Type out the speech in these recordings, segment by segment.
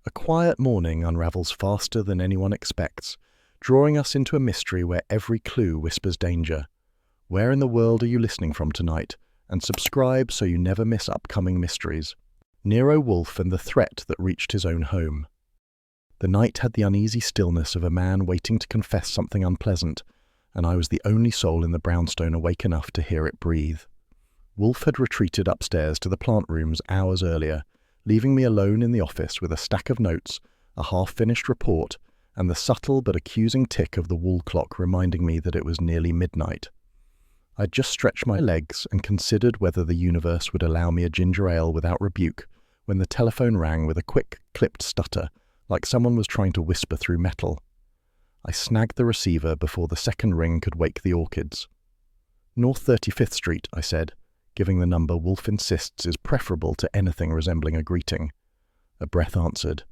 A quiet morning unravels faster than anyone expects, drawing us into a mystery where every clue whispers danger. Where in the world are you listening from tonight? And subscribe so you never miss upcoming mysteries. Nero Wolfe and the threat that reached his own home. The night had the uneasy stillness of a man waiting to confess something unpleasant, and I was the only soul in the brownstone awake enough to hear it breathe. Wolfe had retreated upstairs to the plant rooms hours earlier, leaving me alone in the office with a stack of notes, a half-finished report, and the subtle but accusing tick of the wall clock reminding me that it was nearly midnight. I'd just stretched my legs and considered whether the universe would allow me a ginger ale without rebuke when the telephone rang with a quick, clipped stutter, like someone was trying to whisper through metal. I snagged the receiver before the second ring could wake the orchids. North 35th Street, I said, giving the number Wolfe insists is preferable to anything resembling a greeting. A breath answered,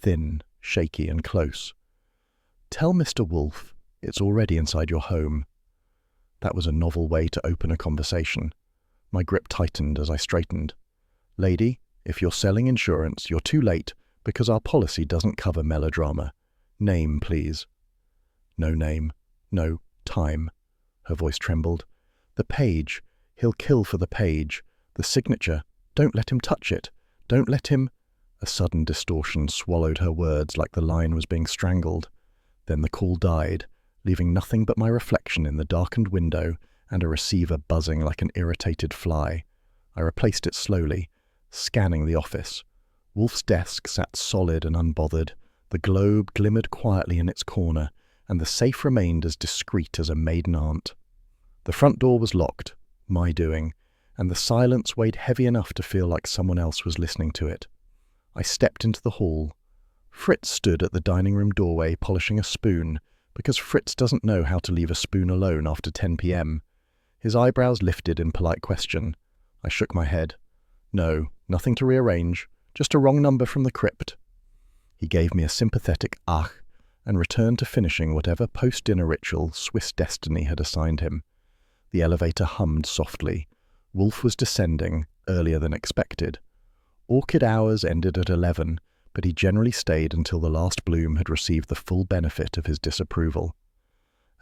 thin, shaky, and close. Tell Mr. Wolfe it's already inside your home. That was a novel way to open a conversation. My grip tightened as I straightened. Lady, if you're selling insurance, you're too late because our policy doesn't cover melodrama. Name, please. No name. No time. Her voice trembled. The page. He'll kill for the page. The signature. Don't let him touch it. Don't let him... A sudden distortion swallowed her words like the line was being strangled. Then the call died, leaving nothing but my reflection in the darkened window and a receiver buzzing like an irritated fly. I replaced it slowly, scanning the office. Wolfe's desk sat solid and unbothered. The globe glimmered quietly in its corner, and the safe remained as discreet as a maiden aunt. The front door was locked, my doing, and the silence weighed heavy enough to feel like someone else was listening to it. I stepped into the hall. Fritz stood at the dining room doorway polishing a spoon, because Fritz doesn't know how to leave a spoon alone after 10 p.m. His eyebrows lifted in polite question. I shook my head. No, nothing to rearrange, just a wrong number from the crypt. He gave me a sympathetic ach and returned to finishing whatever post-dinner ritual Swiss destiny had assigned him. The elevator hummed softly. Wolfe was descending, earlier than expected. Orchid hours ended at 11, but he generally stayed until the last bloom had received the full benefit of his disapproval.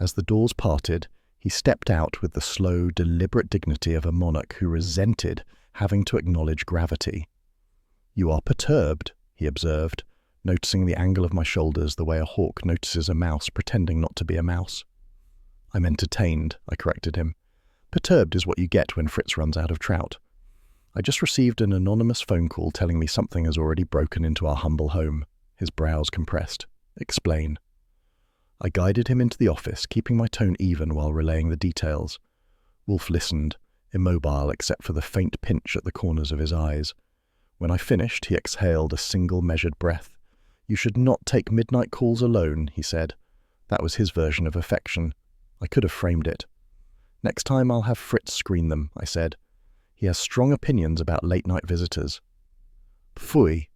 As the doors parted, he stepped out with the slow, deliberate dignity of a monarch who resented having to acknowledge gravity. You are perturbed, he observed, noticing the angle of my shoulders the way a hawk notices a mouse pretending not to be a mouse. I'm entertained, I corrected him. Perturbed is what you get when Fritz runs out of trout. I just received an anonymous phone call telling me something has already broken into our humble home. His brows compressed. Explain. I guided him into the office, keeping my tone even while relaying the details. Wolfe listened, immobile except for the faint pinch at the corners of his eyes. When I finished, he exhaled a single measured breath. You should not take midnight calls alone, he said. That was his version of affection. I could have framed it. Next time I'll have Fritz screen them, I said. He has strong opinions about late-night visitors. Pfui.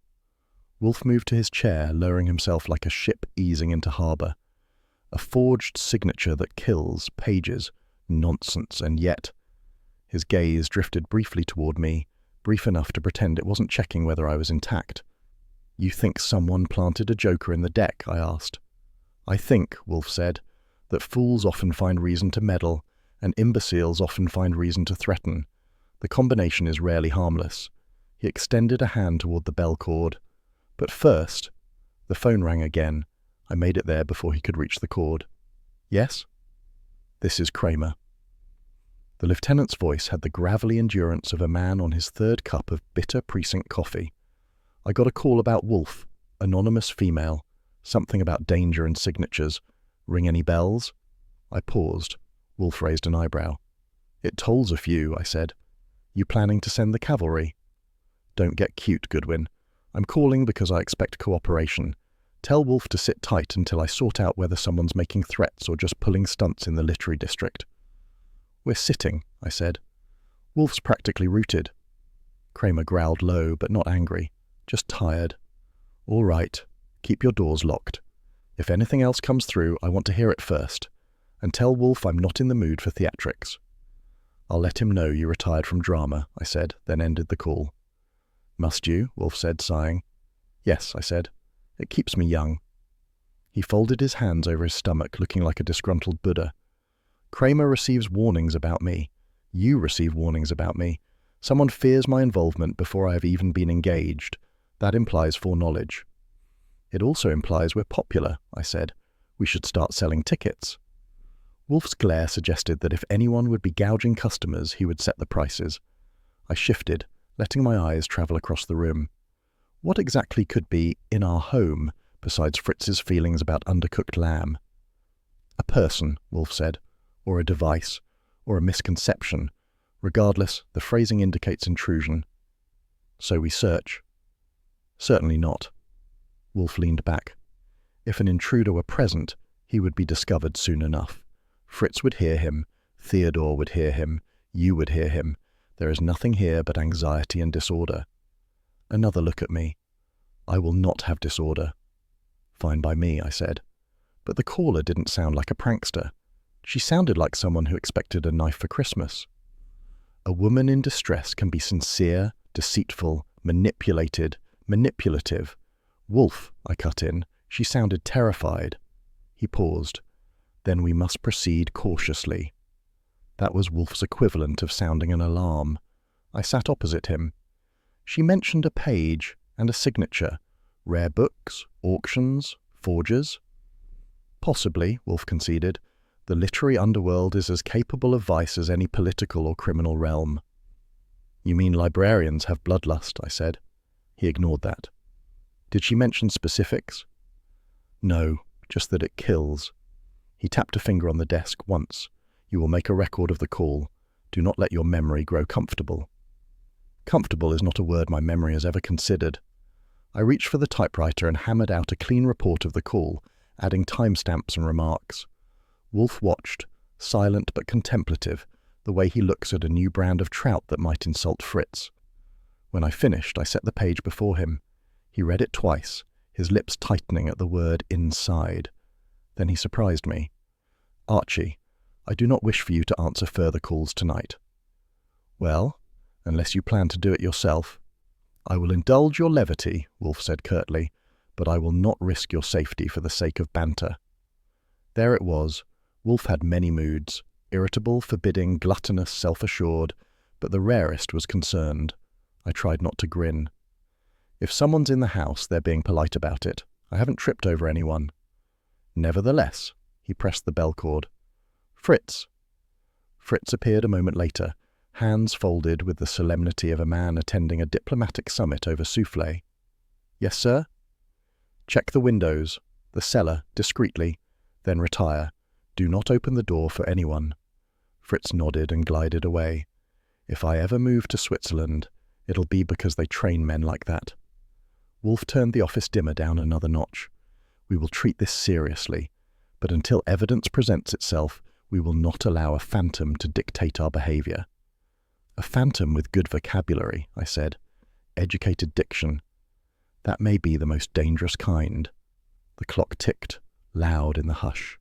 Wolfe moved to his chair, lowering himself like a ship easing into harbour. A forged signature that kills, pages, nonsense, and yet... His gaze drifted briefly toward me, brief enough to pretend it wasn't checking whether I was intact. You think someone planted a joker in the deck? I asked. I think, Wolfe said, that fools often find reason to meddle, and imbeciles often find reason to threaten. The combination is rarely harmless. He extended a hand toward the bell cord. But first, the phone rang again. I made it there before he could reach the cord. Yes? This is Kramer. The lieutenant's voice had the gravelly endurance of a man on his third cup of bitter precinct coffee. I got a call about Wolfe, anonymous female, something about danger and signatures. Ring any bells? I paused. Wolfe raised an eyebrow. It tolls a few, I said. You planning to send the cavalry? Don't get cute, Goodwin. I'm calling because I expect cooperation. Tell Wolfe to sit tight until I sort out whether someone's making threats or just pulling stunts in the literary district. We're sitting, I said. Wolfe's practically rooted. Kramer growled low, but not angry. Just tired. All right. Keep your doors locked. If anything else comes through, I want to hear it first. And tell Wolfe I'm not in the mood for theatrics. I'll let him know you retired from drama, I said, then ended the call. Must you? Wolfe said, sighing. Yes, I said. It keeps me young." He folded his hands over his stomach, looking like a disgruntled Buddha. "Kramer receives warnings about me. You receive warnings about me. Someone fears my involvement before I have even been engaged. That implies foreknowledge." "It also implies we're popular," I said. "We should start selling tickets." Wolfe's glare suggested that if anyone would be gouging customers, he would set the prices. I shifted, letting my eyes travel across the room. What exactly could be in our home, besides Fritz's feelings about undercooked lamb? "A person," Wolfe said, "or a device, or a misconception. Regardless, the phrasing indicates intrusion." "So we search?" "Certainly not." Wolfe leaned back. If an intruder were present, he would be discovered soon enough. Fritz would hear him, Theodore would hear him, you would hear him. There is nothing here but anxiety and disorder. Another look at me. "I will not have disorder." "Fine by me," I said. But the caller didn't sound like a prankster. She sounded like someone who expected a knife for Christmas. A woman in distress can be sincere, deceitful, manipulative. "Wolfe," I cut in. "She sounded terrified." He paused. "Then we must proceed cautiously." That was Wolfe's equivalent of sounding an alarm. I sat opposite him. "She mentioned a page and a signature. Rare books, auctions, forgers?" "Possibly," Wolfe conceded. "The literary underworld is as capable of vice as any political or criminal realm." "You mean librarians have bloodlust?" I said. He ignored that. "Did she mention specifics?" "No, just that it kills." He tapped a finger on the desk once. "You will make a record of the call. Do not let your memory grow comfortable." Comfortable is not a word my memory has ever considered. I reached for the typewriter and hammered out a clean report of the call, adding timestamps and remarks. Wolfe watched, silent but contemplative, the way he looks at a new brand of trout that might insult Fritz. When I finished, I set the page before him. He read it twice, his lips tightening at the word inside. Then he surprised me. "Archie, I do not wish for you to answer further calls tonight." "Well, unless you plan to do it yourself." "I will indulge your levity," Wolfe said curtly, "but I will not risk your safety for the sake of banter." There it was. Wolfe had many moods, irritable, forbidding, gluttonous, self-assured, but the rarest was concerned. I tried not to grin. "If someone's in the house, they're being polite about it. I haven't tripped over anyone." "Nevertheless," he pressed the bell cord. "Fritz." Fritz appeared a moment later, hands folded with the solemnity of a man attending a diplomatic summit over soufflé. "Yes, sir?" "Check the windows, the cellar, discreetly, then retire. Do not open the door for anyone." Fritz nodded and glided away. If I ever move to Switzerland, it'll be because they train men like that. Wolfe turned the office dimmer down another notch. "We will treat this seriously, but until evidence presents itself, we will not allow a phantom to dictate our behavior." "A phantom with good vocabulary," I said. "Educated diction. That may be the most dangerous kind." The clock ticked, loud in the hush.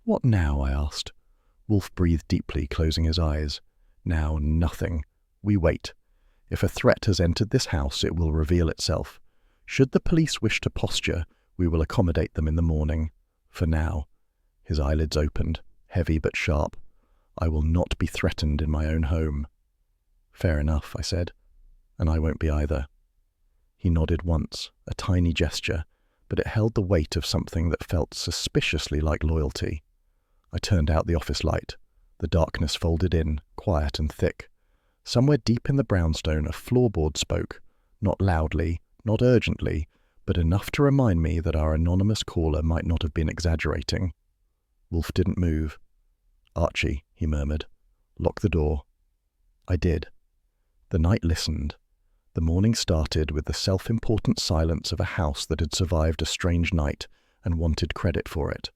"What now?" I asked. Wolfe breathed deeply, closing his eyes. "Now, nothing. We wait. If a threat has entered this house, it will reveal itself. Should the police wish to posture, we will accommodate them in the morning. For now." His eyelids opened, heavy but sharp. "I will not be threatened in my own home." "Fair enough," I said. "And I won't be either." He nodded once, a tiny gesture, but it held the weight of something that felt suspiciously like loyalty. I turned out the office light. The darkness folded in, quiet and thick. Somewhere deep in the brownstone, a floorboard spoke, not loudly, not urgently, but enough to remind me that our anonymous caller might not have been exaggerating. Wolfe didn't move. "Archie," he murmured, "lock the door." I did. The night listened. The morning started with the self-important silence of a house that had survived a strange night and wanted credit for it.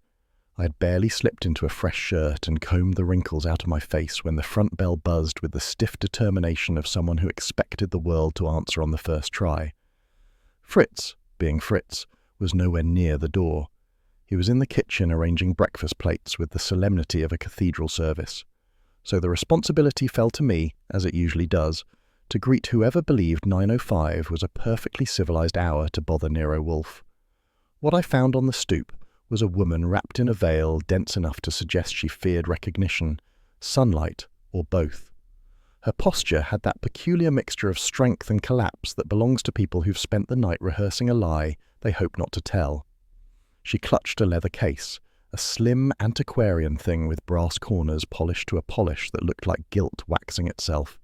I had barely slipped into a fresh shirt and combed the wrinkles out of my face when the front bell buzzed with the stiff determination of someone who expected the world to answer on the first try. Fritz, being Fritz, was nowhere near the door. He was in the kitchen arranging breakfast plates with the solemnity of a cathedral service. So the responsibility fell to me, as it usually does, to greet whoever believed 9:05 was a perfectly civilized hour to bother Nero Wolfe. What I found on the stoop was a woman wrapped in a veil dense enough to suggest she feared recognition, sunlight, or both. Her posture had that peculiar mixture of strength and collapse that belongs to people who've spent the night rehearsing a lie they hope not to tell. She clutched a leather case, a slim antiquarian thing with brass corners polished to a polish that looked like gilt waxing itself.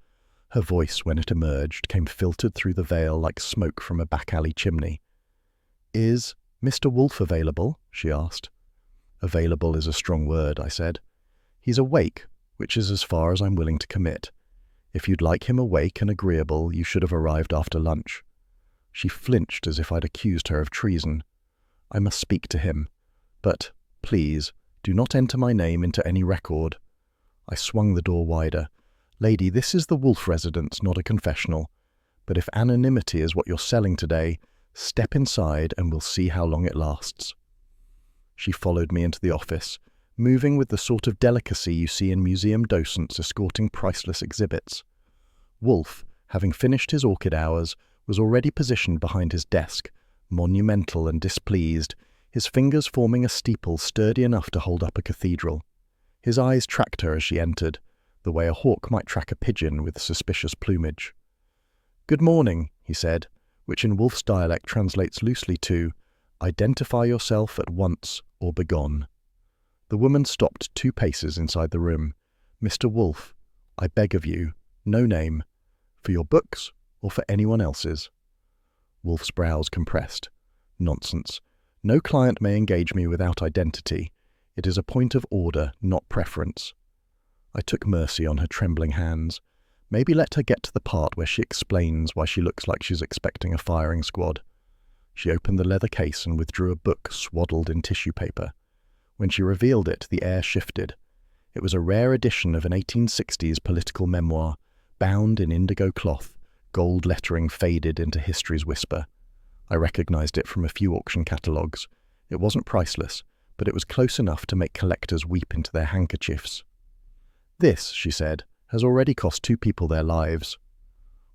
Her voice, when it emerged, came filtered through the veil like smoke from a back-alley chimney. "Is Mr. Wolfe available?" she asked. "Available is a strong word," I said. "He's awake, which is as far as I'm willing to commit. If you'd like him awake and agreeable, you should have arrived after lunch." She flinched as if I'd accused her of treason. "I must speak to him. But, please, do not enter my name into any record." I swung the door wider. "Lady, this is the Wolfe residence, not a confessional. But if anonymity is what you're selling today, step inside and we'll see how long it lasts." She followed me into the office, moving with the sort of delicacy you see in museum docents escorting priceless exhibits. Wolfe, having finished his orchid hours, was already positioned behind his desk, monumental and displeased, his fingers forming a steeple sturdy enough to hold up a cathedral. His eyes tracked her as she entered, the way a hawk might track a pigeon with suspicious plumage. "Good morning," he said, which in Wolfe's dialect translates loosely to, "Identify yourself at once or begone." The woman stopped 2 paces inside the room. "Mr. Wolfe, I beg of you, no name, for your books or for anyone else's." Wolfe's brows compressed. "Nonsense. No client may engage me without identity. It is a point of order, not preference." I took mercy on her trembling hands. Maybe let her get to the part where she explains why she looks like she's expecting a firing squad. She opened the leather case and withdrew a book swaddled in tissue paper. When she revealed it, the air shifted. It was a rare edition of an 1860s political memoir, bound in indigo cloth, gold lettering faded into history's whisper. I recognized it from a few auction catalogues. It wasn't priceless, but it was close enough to make collectors weep into their handkerchiefs. "This," she said, "has already cost 2 people their lives."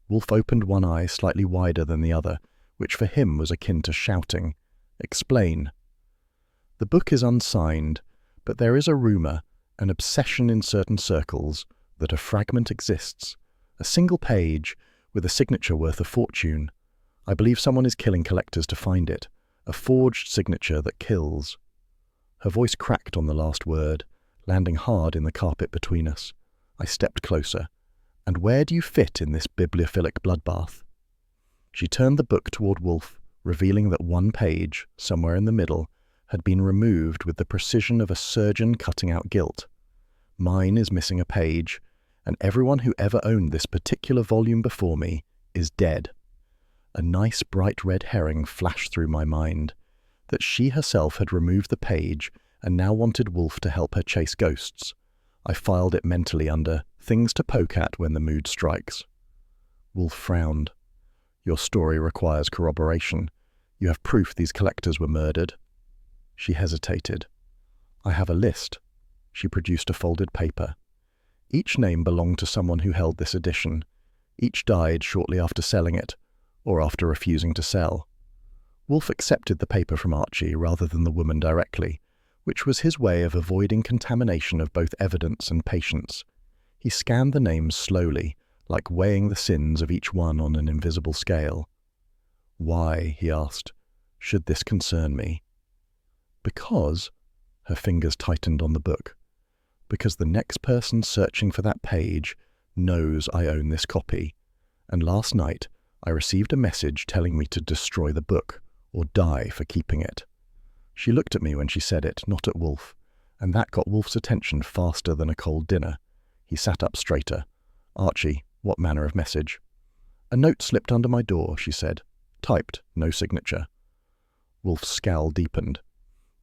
Wolfe opened one eye slightly wider than the other, which for him was akin to shouting. "Explain." "The book is unsigned, but there is a rumour, an obsession in certain circles, that a fragment exists. A single page, with a signature worth a fortune. I believe someone is killing collectors to find it. A forged signature that kills." Her voice cracked on the last word, landing hard in the carpet between us. I stepped closer. "And where do you fit in this bibliophilic bloodbath?" She turned the book toward Wolfe, revealing that one page, somewhere in the middle, had been removed with the precision of a surgeon cutting out gilt. "Mine is missing a page, and everyone who ever owned this particular volume before me is dead." A nice bright red herring flashed through my mind, that she herself had removed the page and now wanted Wolfe to help her chase ghosts. I filed it mentally under things to poke at when the mood strikes. Wolfe frowned. "Your story requires corroboration. You have proof these collectors were murdered." She hesitated. "I have a list." She produced a folded paper. Each name belonged to someone who held this edition. Each died shortly after selling it, or after refusing to sell. Wolfe accepted the paper from Archie rather than the woman directly, which was his way of avoiding contamination of both evidence and patience. He scanned the names slowly, like weighing the sins of each one on an invisible scale. "Why," he asked, "should this concern me?" "Because," her fingers tightened on the book, "because the next person searching for that page knows I own this copy, and last night I received a message telling me to destroy the book, or die for keeping it." She looked at me when she said it, not at Wolfe, and that got Wolfe's attention faster than a cold dinner. He sat up straighter. "Archie, what manner of message?" "A note slipped under my door," she said. "Typed, no signature." Wolfe's scowl deepened.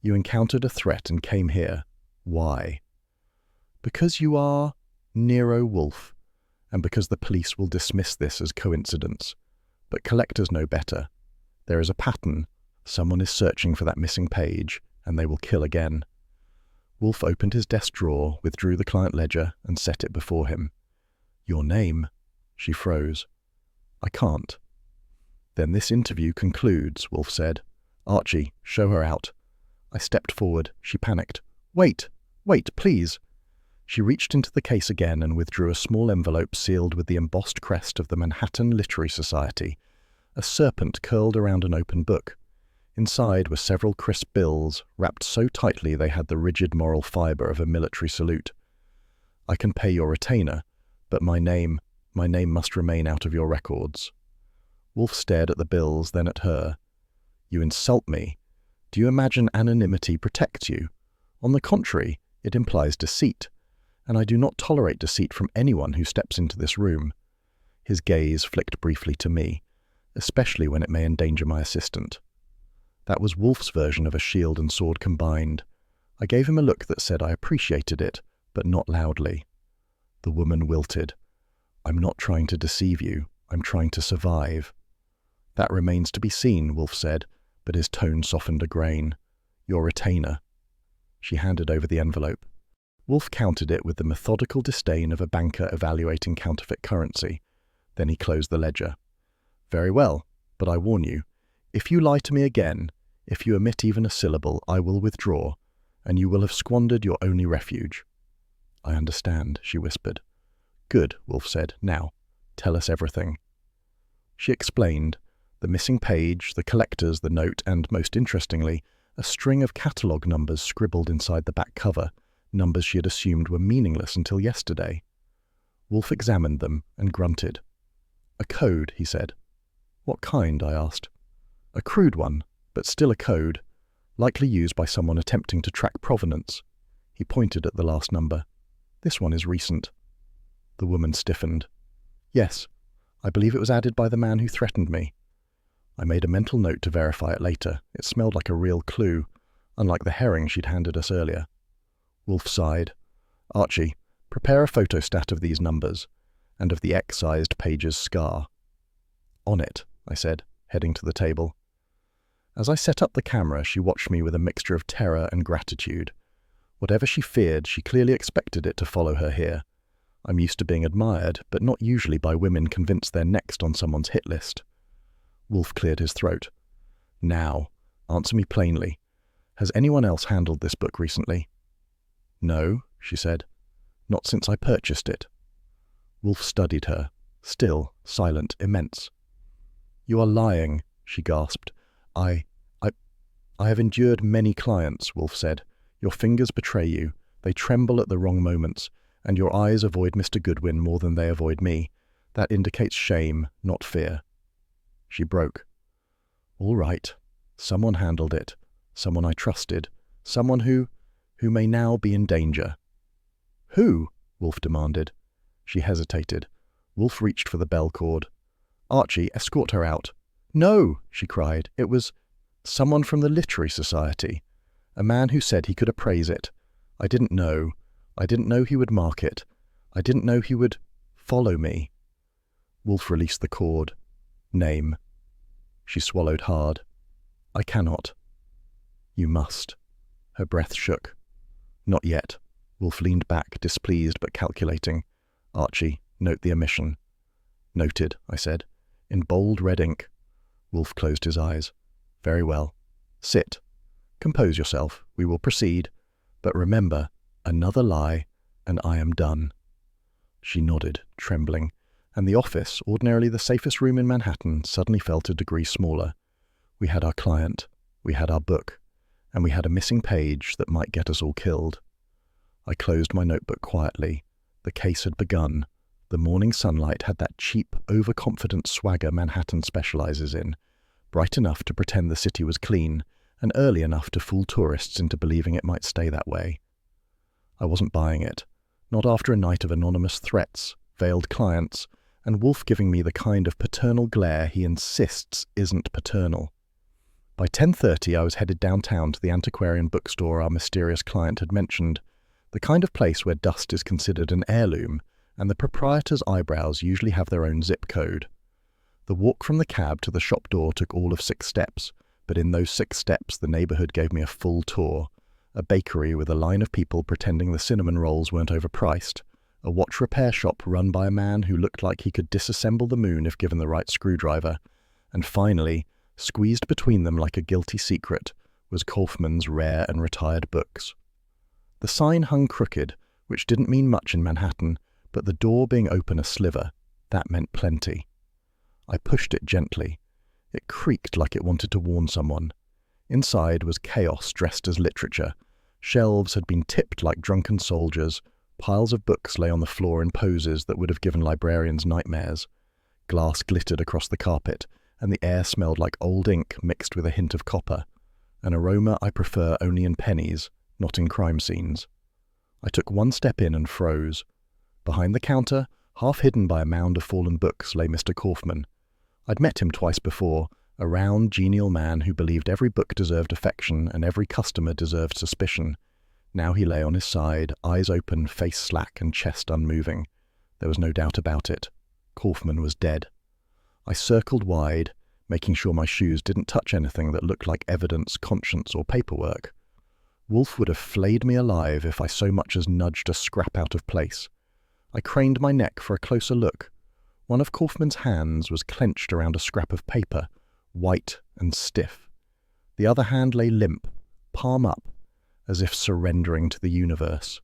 "You encountered a threat and came here. Why?" "Because you are Nero Wolfe, and because the police will dismiss this as coincidence. But collectors know better. There is a pattern. Someone is searching for that missing page, and they will kill again." Wolfe opened his desk drawer, withdrew the client ledger, and set it before him. "Your name?" She froze. "I can't." "Then this interview concludes," Wolfe said. "Archie, show her out." I stepped forward. She panicked. "Wait, please." She reached into the case again and withdrew a small envelope sealed with the embossed crest of the Manhattan Literary Society, a serpent curled around an open book. Inside were several crisp bills, wrapped so tightly they had the rigid moral fibre of a military salute. "I can pay your retainer, but my name must remain out of your records." Wolfe stared at the bills, then at her. "You insult me. Do you imagine anonymity protects you? On the contrary, it implies deceit, and I do not tolerate deceit from anyone who steps into this room." His gaze flicked briefly to me, especially when it may endanger my assistant. That was Wolfe's version of a shield and sword combined. I gave him a look that said I appreciated it, but not loudly. The woman wilted. "I'm not trying to deceive you. I'm trying to survive." "That remains to be seen," Wolfe said, but his tone softened a grain. "Your retainer." She handed over the envelope. Wolfe counted it with the methodical disdain of a banker evaluating counterfeit currency. Then he closed the ledger. "Very well, but I warn you, if you lie to me again, if you omit even a syllable, I will withdraw, and you will have squandered your only refuge." "I understand," she whispered. "Good," Wolfe said. "Now, tell us everything." She explained. The missing page, the collectors, the note, and, most interestingly, a string of catalogue numbers scribbled inside the back cover, numbers she had assumed were meaningless until yesterday. Wolfe examined them and grunted. "A code," he said. "What kind?" I asked. "A crude one, but still a code, likely used by someone attempting to track provenance." He pointed at the last number. "This one is recent." The woman stiffened. "Yes, I believe it was added by the man who threatened me." I made a mental note to verify it later. It smelled like a real clue, unlike the herring she'd handed us earlier. Wolfe sighed. "Archie, prepare a photostat of these numbers, and of the excised page's scar." "On it," I said, heading to the table. As I set up the camera, she watched me with a mixture of terror and gratitude. Whatever she feared, she clearly expected it to follow her here. I'm used to being admired, but not usually by women convinced they're next on someone's hit list. Wolfe cleared his throat. "Now, answer me plainly. Has anyone else handled this book recently?" "No," she said. "Not since I purchased it." Wolfe studied her, still, silent, immense. "You are lying," she gasped. I have endured many clients," Wolfe said. "Your fingers betray you. They tremble at the wrong moments, and your eyes avoid Mr. Goodwin more than they avoid me. That indicates shame, not fear." She broke. "All right. Someone handled it. Someone I trusted. Someone who may now be in danger." "Who?" Wolfe demanded. She hesitated. Wolfe reached for the bell cord. "Archie, escort her out." "No," she cried. "It was someone from the Literary Society. A man who said he could appraise it. I didn't know. I didn't know he would mark it. I didn't know he would follow me." Wolfe released the cord. "Name." She swallowed hard. "I cannot." "You must." Her breath shook. "Not yet." Wolfe leaned back, displeased but calculating. "Archie, note the omission." "Noted," I said, in bold red ink. Wolfe closed his eyes. "Very well. Sit. Compose yourself. We will proceed. But remember, another lie, and I am done." She nodded, trembling, and the office, ordinarily the safest room in Manhattan, suddenly felt a degree smaller. We had our client, we had our book, and we had a missing page that might get us all killed. I closed my notebook quietly. The case had begun. The morning sunlight had that cheap, overconfident swagger Manhattan specializes in, bright enough to pretend the city was clean, and early enough to fool tourists into believing it might stay that way. I wasn't buying it, not after a night of anonymous threats, veiled clients, and Wolfe giving me the kind of paternal glare he insists isn't paternal. By 10:30 I was headed downtown to the antiquarian bookstore our mysterious client had mentioned, the kind of place where dust is considered an heirloom, and the proprietor's eyebrows usually have their own zip code. The walk from the cab to the shop door took all of 6 steps, but in those 6 steps the neighborhood gave me a full tour. A bakery with a line of people pretending the cinnamon rolls weren't overpriced, a watch repair shop run by a man who looked like he could disassemble the moon if given the right screwdriver, and finally, Squeezed between them like a guilty secret was Kaufmann's rare and retired books. The sign hung crooked, which didn't mean much in Manhattan, but the door being open a sliver, that meant plenty. I pushed it gently. It creaked like it wanted to warn someone. Inside was chaos dressed as literature. Shelves had been tipped like drunken soldiers. Piles of books lay on the floor in poses that would have given librarians nightmares. Glass glittered across the carpet, and the air smelled like old ink mixed with a hint of copper, an aroma I prefer only in pennies, not in crime scenes. I took one step in and froze. Behind the counter, half hidden by a mound of fallen books, lay Mr. Kaufmann. I'd met him twice before, a round, genial man who believed every book deserved affection and every customer deserved suspicion. Now he lay on his side, eyes open, face slack and chest unmoving. There was no doubt about it. Kaufmann was dead. I circled wide, making sure my shoes didn't touch anything that looked like evidence, conscience, or paperwork. Wolfe would have flayed me alive if I so much as nudged a scrap out of place. I craned my neck for a closer look. One of Kaufmann's hands was clenched around a scrap of paper, white and stiff. The other hand lay limp, palm up, as if surrendering to the universe.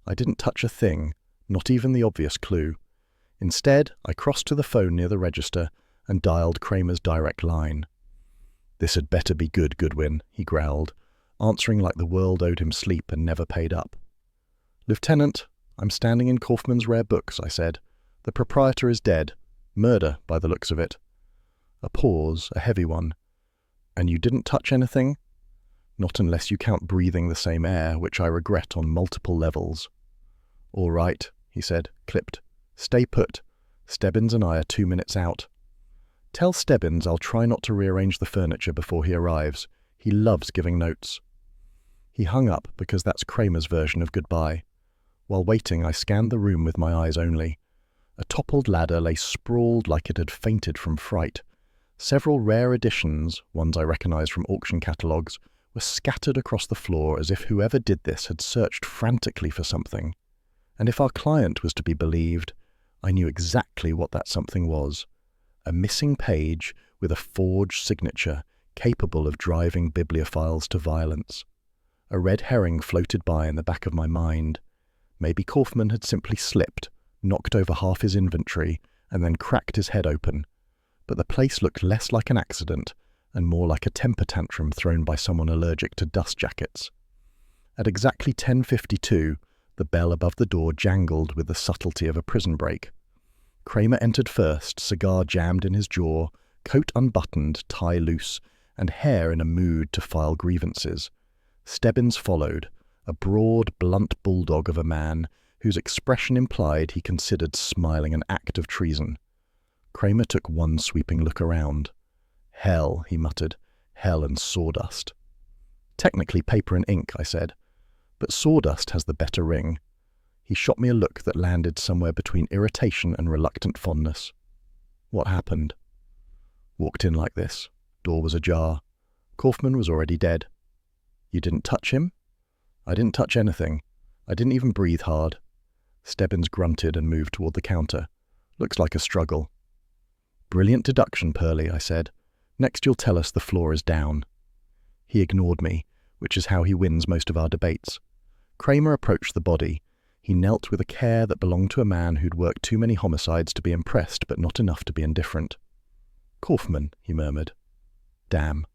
I didn't touch a thing, not even the obvious clue. Instead, I crossed to the phone near the register and dialed Kramer's direct line. "This had better be good, Goodwin," he growled, answering like the world owed him sleep and never paid up. "Lieutenant, I'm standing in Kaufmann's rare books," I said. "The proprietor is dead. Murder, by the looks of it." A pause, a heavy one. "And you didn't touch anything?" "Not unless you count breathing the same air, which I regret on multiple levels." "All right," he said, clipped. "Stay put. Stebbins and I are 2 minutes out." "Tell Stebbins I'll try not to rearrange the furniture before he arrives. He loves giving notes." He hung up because that's Kramer's version of goodbye. While waiting, I scanned the room with my eyes only. A toppled ladder lay sprawled like it had fainted from fright. Several rare editions, ones I recognized from auction catalogues, were scattered across the floor as if whoever did this had searched frantically for something. And if our client was to be believed, I knew exactly what that something was. A missing page with a forged signature capable of driving bibliophiles to violence. A red herring floated by in the back of my mind. Maybe Kaufmann had simply slipped, knocked over half his inventory, and then cracked his head open. But the place looked less like an accident and more like a temper tantrum thrown by someone allergic to dust jackets. At exactly 10:52, the bell above the door jangled with the subtlety of a prison break. Kramer entered first, cigar jammed in his jaw, coat unbuttoned, tie loose, and hair in a mood to file grievances. Stebbins followed, a broad, blunt bulldog of a man whose expression implied he considered smiling an act of treason. Kramer took one sweeping look around. "Hell," he muttered, "hell and sawdust." "Technically paper and ink," I said, "but sawdust has the better ring." He shot me a look that landed somewhere between irritation and reluctant fondness. "What happened?" "Walked in like this. Door was ajar. Kaufmann was already dead." "You didn't touch him?" "I didn't touch anything. I didn't even breathe hard." Stebbins grunted and moved toward the counter. "Looks like a struggle." "Brilliant deduction, Pearlie," I said. "Next you'll tell us the floor is down." He ignored me, which is how he wins most of our debates. Kramer approached the body. He knelt with a care that belonged to a man who'd worked too many homicides to be impressed, but not enough to be indifferent. "Kaufmann," he murmured. "Damn."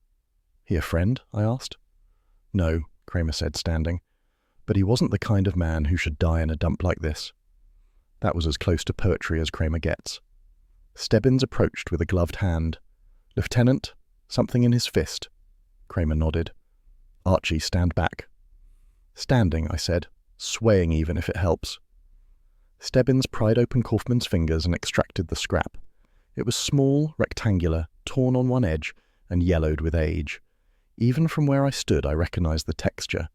"He a friend?" I asked. "No," Kramer said, standing. "But he wasn't the kind of man who should die in a dump like this." That was as close to poetry as Kramer gets. Stebbins approached with a gloved hand. "Lieutenant, something in his fist." Kramer nodded. "Archie, stand back." "Standing," I said, swaying even if it helps. Stebbins pried open Kaufmann's fingers and extracted the scrap. It was small, rectangular, torn on one edge, and yellowed with age. Even from where I stood, I recognized the texture.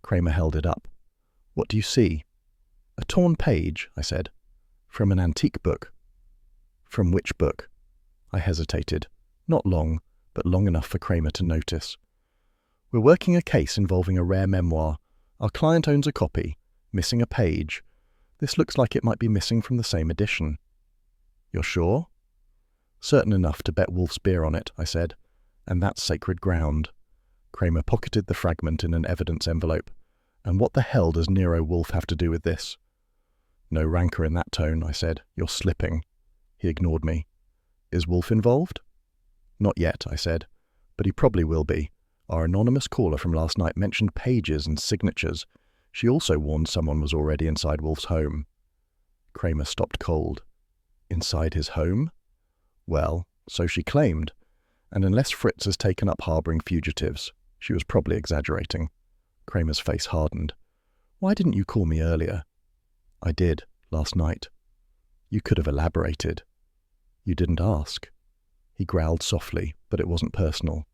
Kramer held it up. "What do you see?" "A torn page," I said. "From an antique book." "From which book?" I hesitated. Not long, but long enough for Kramer to notice. "We're working a case involving a rare memoir. Our client owns a copy, missing a page. This looks like it might be missing from the same edition." "You're sure?" "Certain enough to bet Wolfe's beer on it," I said. And that's sacred ground. Kramer pocketed the fragment in an evidence envelope. And what the hell does Nero Wolfe have to do with this? No rancour in that tone, I said. You're slipping. He ignored me. Is Wolfe involved? Not yet, I said. But he probably will be. Our anonymous caller from last night mentioned pages and signatures. She also warned someone was already inside Wolfe's home. Kramer stopped cold. Inside his home? Well, so she claimed. And unless Fritz has taken up harbouring fugitives, she was probably exaggerating. Kramer's face hardened. Why didn't you call me earlier? I did, last night. You could have elaborated. You didn't ask. He growled softly, but it wasn't personal.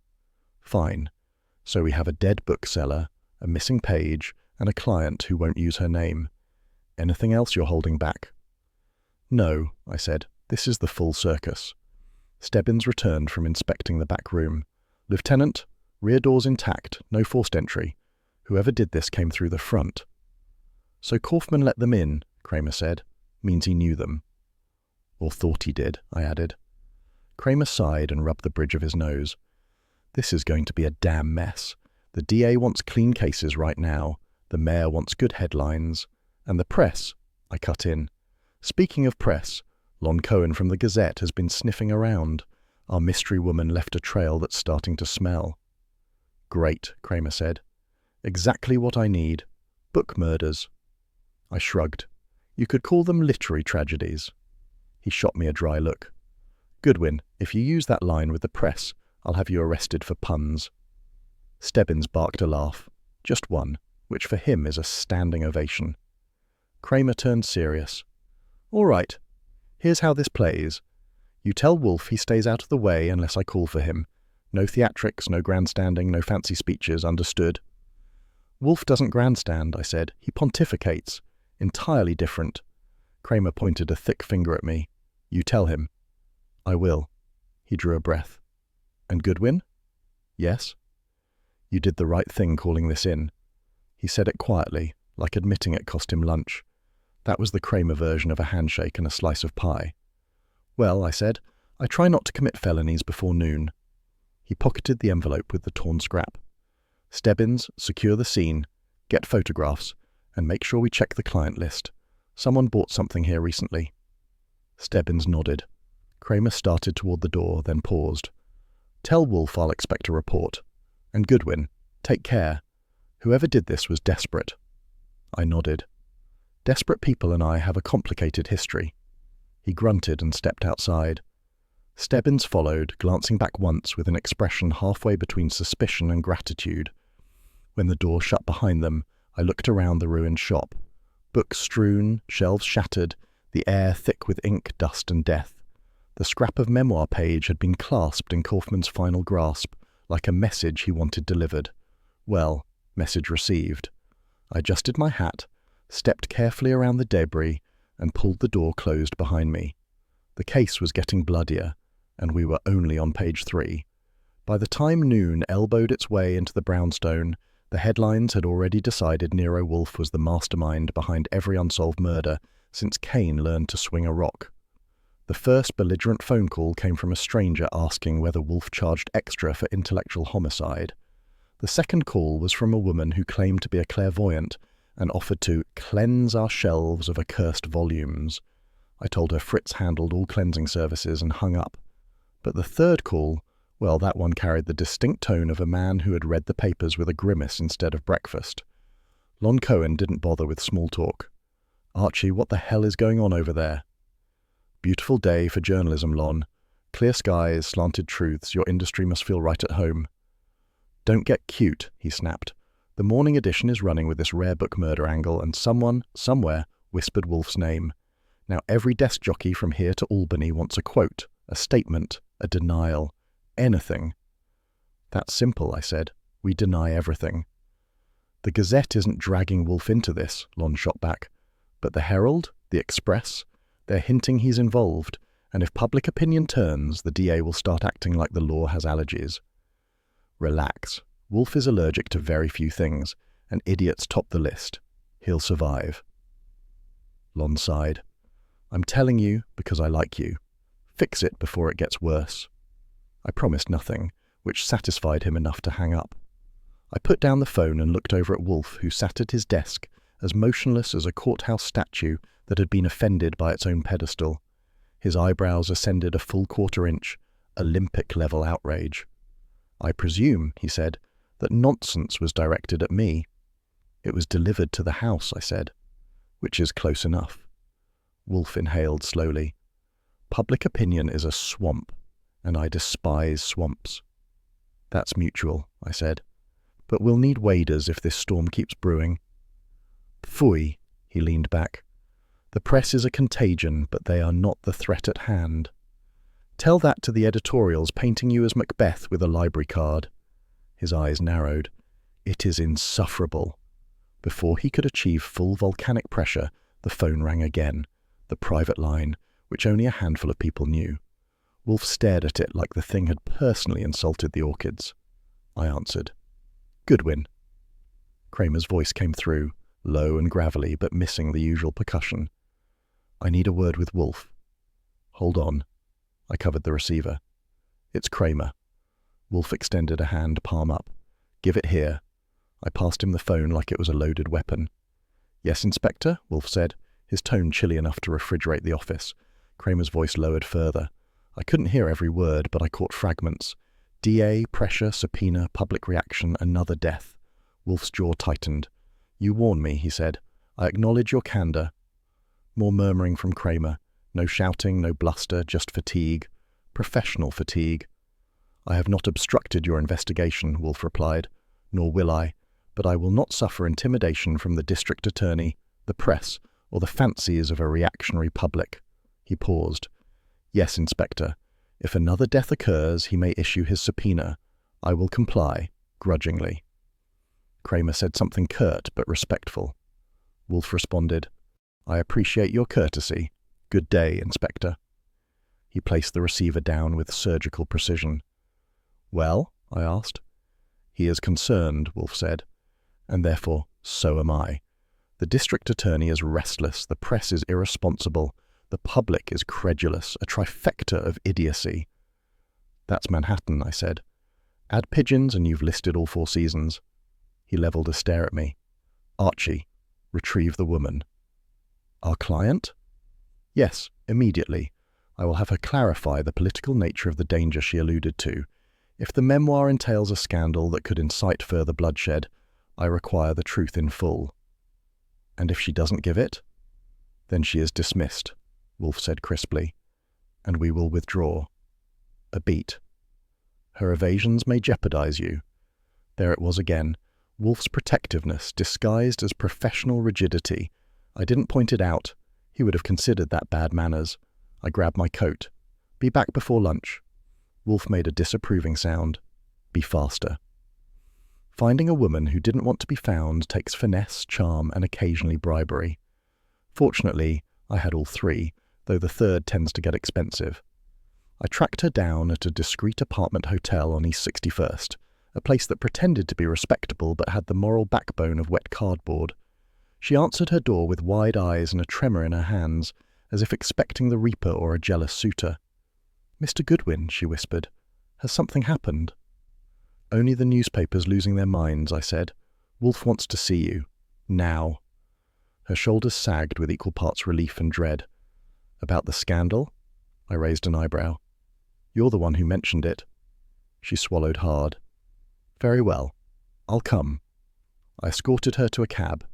Fine. So we have a dead bookseller, a missing page, and a client who won't use her name. Anything else you're holding back? No, I said. This is the full circus. Stebbins returned from inspecting the back room. Lieutenant, rear doors intact, no forced entry. Whoever did this came through the front. So Kaufman let them in, Kramer said. Means he knew them. Or thought he did, I added. Kramer sighed and rubbed the bridge of his nose. This is going to be a damn mess. The DA wants clean cases right now. The mayor wants good headlines. And the press, I cut in. Speaking of press, Lon Cohen from the Gazette has been sniffing around. Our mystery woman left a trail that's starting to smell. Great, Kramer said. Exactly what I need. Book murders. I shrugged. You could call them literary tragedies. He shot me a dry look. Goodwin, if you use that line with the press, I'll have you arrested for puns. Stebbins barked a laugh. Just one, which for him is a standing ovation. Kramer turned serious. All right. Here's how this plays. You tell Wolfe he stays out of the way unless I call for him. No theatrics, no grandstanding, no fancy speeches, understood? Wolfe doesn't grandstand, I said. He pontificates. Entirely different. Kramer pointed a thick finger at me. You tell him. I will. He drew a breath. And Goodwin? Yes? You did the right thing calling this in. He said it quietly, like admitting it cost him lunch. That was the Kramer version of a handshake and a slice of pie. Well, I said, I try not to commit felonies before noon. He pocketed the envelope with the torn scrap. Stebbins, secure the scene, get photographs, and make sure we check the client list. Someone bought something here recently. Stebbins nodded. Kramer started toward the door, then paused. Tell Wolfe I'll expect a report. And Goodwin, take care. Whoever did this was desperate. I nodded. Desperate people and I have a complicated history. He grunted and stepped outside. Stebbins followed, glancing back once with an expression halfway between suspicion and gratitude. When the door shut behind them, I looked around the ruined shop. Books strewn, shelves shattered, the air thick with ink, dust and death. The scrap of memoir page had been clasped in Kaufman's final grasp, like a message he wanted delivered. Well, message received. I adjusted my hat, stepped carefully around the debris, and pulled the door closed behind me. The case was getting bloodier, and we were only on page 3. By the time noon elbowed its way into the brownstone, the headlines had already decided Nero Wolfe was the mastermind behind every unsolved murder since Cain learned to swing a rock. The first belligerent phone call came from a stranger asking whether Wolfe charged extra for intellectual homicide. The second call was from a woman who claimed to be a clairvoyant and offered to cleanse our shelves of accursed volumes. I told her Fritz handled all cleansing services and hung up. But the third call, well, that one carried the distinct tone of a man who had read the papers with a grimace instead of breakfast. Lon Cohen didn't bother with small talk. Archie, what the hell is going on over there? Beautiful day for journalism, Lon. Clear skies, slanted truths, your industry must feel right at home. Don't get cute, he snapped. The morning edition is running with this rare book murder angle, and someone, somewhere, whispered Wolfe's name. Now every desk jockey from here to Albany wants a quote, a statement, a denial, anything. That's simple, I said. We deny everything. The Gazette isn't dragging Wolfe into this, Lon shot back. But the Herald, the Express, they're hinting he's involved, and if public opinion turns, the DA will start acting like the law has allergies. Relax. Wolfe is allergic to very few things, and idiots top the list. He'll survive. Lon sighed. I'm telling you because I like you. Fix it before it gets worse. I promised nothing. which satisfied him enough to hang up. I put down the phone and looked over at Wolfe, who sat at his desk, as motionless as a courthouse statue that had been offended by its own pedestal. His eyebrows ascended a full quarter-inch, Olympic-level outrage. "I presume," he said, "that nonsense was directed at me." "It was delivered to the house," I said. "Which is close enough." Wolfe inhaled slowly. "Public opinion is a swamp, and I despise swamps." "That's mutual," I said. "But we'll need waders if this storm keeps brewing." "Phooey," he leaned back. "The press is a contagion, but they are not the threat at hand. Tell that to the editorials painting you as Macbeth with a library card." His eyes narrowed. "It is insufferable." Before he could achieve full volcanic pressure, the phone rang again, the private line, which only a handful of people knew. Wolfe stared at it like the thing had personally insulted the orchids. I answered. "Goodwin." Kramer's voice came through, low and gravelly, but missing the usual percussion. "I need a word with Wolfe." "Hold on." I covered the receiver. "It's Kramer." Wolfe extended a hand, palm up. "Give it here." I passed him the phone like it was a loaded weapon. "Yes, Inspector," Wolfe said, his tone chilly enough to refrigerate the office. Kramer's voice lowered further. I couldn't hear every word, but I caught fragments. DA, pressure, subpoena, public reaction, another death. Wolfe's jaw tightened. "You warn me," he said. "I acknowledge your candor." More murmuring from Kramer. No shouting, no bluster, just fatigue. Professional fatigue. "I have not obstructed your investigation," Wolfe replied. "Nor will I. But I will not suffer intimidation from the district attorney, the press, or the fancies of a reactionary public." He paused. "Yes, Inspector. If another death occurs, he may issue his subpoena. I will comply, grudgingly." Kramer said something curt but respectful. Wolfe responded, "I appreciate your courtesy. Good day, Inspector." He placed the receiver down with surgical precision. "Well?" I asked. "He is concerned," Wolfe said, "and therefore so am I. The district attorney is restless, the press is irresponsible, the public is credulous, a trifecta of idiocy." "That's Manhattan," I said. "Add pigeons and you've listed all 4 seasons." He leveled a stare at me. "Archie, retrieve the woman." "Our client?" "Yes, immediately. I will have her clarify the political nature of the danger she alluded to. If the memoir entails a scandal that could incite further bloodshed, I require the truth in full." "And if she doesn't give it?" "Then she is dismissed," Wolfe said crisply, "and we will withdraw." A beat. "Her evasions may jeopardize you." There it was again, Wolfe's protectiveness disguised as professional rigidity. I didn't point it out. He would have considered that bad manners. I grabbed my coat. "Be back before lunch." Wolfe made a disapproving sound. "Be faster." Finding a woman who didn't want to be found takes finesse, charm, and occasionally bribery. Fortunately, I had all 3, though the third tends to get expensive. I tracked her down at a discreet apartment hotel on East 61st, a place that pretended to be respectable but had the moral backbone of wet cardboard. She answered her door with wide eyes and a tremor in her hands, as if expecting the reaper or a jealous suitor. "Mr. Goodwin," she whispered, "has something happened?" "Only the newspapers losing their minds," I said. "Wolfe wants to see you. Now." Her shoulders sagged with equal parts relief and dread. "About the scandal?" I raised an eyebrow. "You're the one who mentioned it." She swallowed hard. "Very well. I'll come." I escorted her to a cab.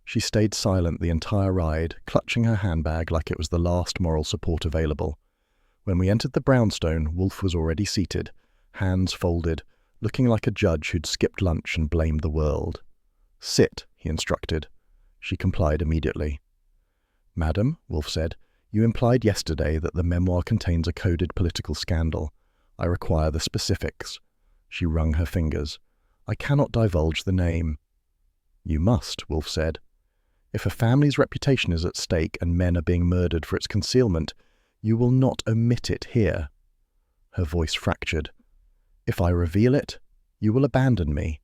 She stayed silent the entire ride, clutching her handbag like it was the last moral support available. When we entered the brownstone, Wolfe was already seated, hands folded, looking like a judge who'd skipped lunch and blamed the world. "Sit," he instructed. She complied immediately. "Madam," Wolfe said, "you implied yesterday that the memoir contains a coded political scandal. I require the specifics." She wrung her fingers. "I cannot divulge the name." "You must," Wolfe said. "If a family's reputation is at stake and men are being murdered for its concealment, you will not omit it here." Her voice fractured. "If I reveal it, you will abandon me."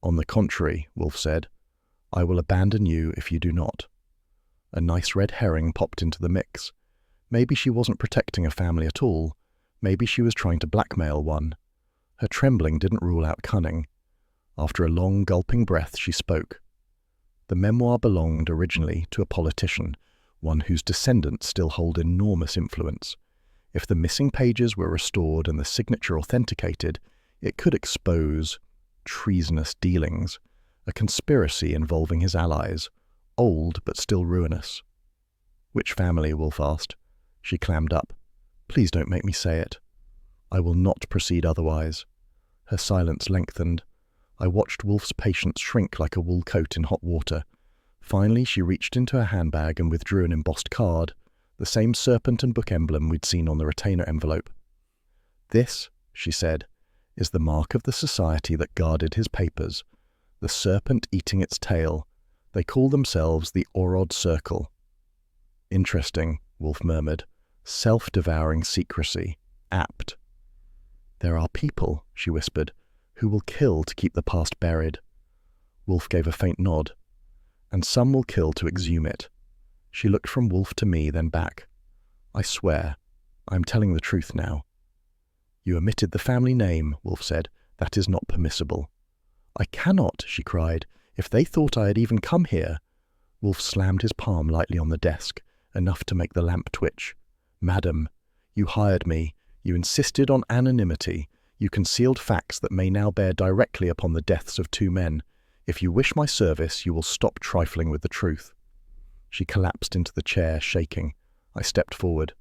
"On the contrary," Wolfe said, "I will abandon you if you do not." A nice red herring popped into the mix. Maybe she wasn't protecting a family at all. Maybe she was trying to blackmail one. Her trembling didn't rule out cunning. After a long, gulping breath, she spoke. The memoir belonged originally to a politician, one whose descendants still hold enormous influence. If the missing pages were restored and the signature authenticated, it could expose treasonous dealings, a conspiracy involving his allies, old but still ruinous. "Which family?" Wolfe asked. She clammed up. "Please don't make me say it." "I will not proceed otherwise." Her silence lengthened. I watched Wolfe's patience shrink like a wool coat in hot water. Finally, she reached into her handbag and withdrew an embossed card, the same serpent and book emblem we'd seen on the retainer envelope. "This," she said, "is the mark of the society that guarded his papers, the serpent eating its tail. They call themselves the Orod Circle." "Interesting," Wolfe murmured. "Self-devouring secrecy. Apt." "There are people," she whispered, "who will kill to keep the past buried." Wolfe gave a faint nod. "And some will kill to exhume it." She looked from Wolfe to me, then back. "I swear, I am telling the truth now." "You omitted the family name," Wolfe said. "That is not permissible." "I cannot," she cried. "If they thought I had even come here—" Wolfe slammed his palm lightly on the desk, enough to make the lamp twitch. "Madam, you hired me. You insisted on anonymity. You concealed facts that may now bear directly upon the deaths of 2 men. If you wish my service, you will stop trifling with the truth." She collapsed into the chair, shaking. I stepped forward.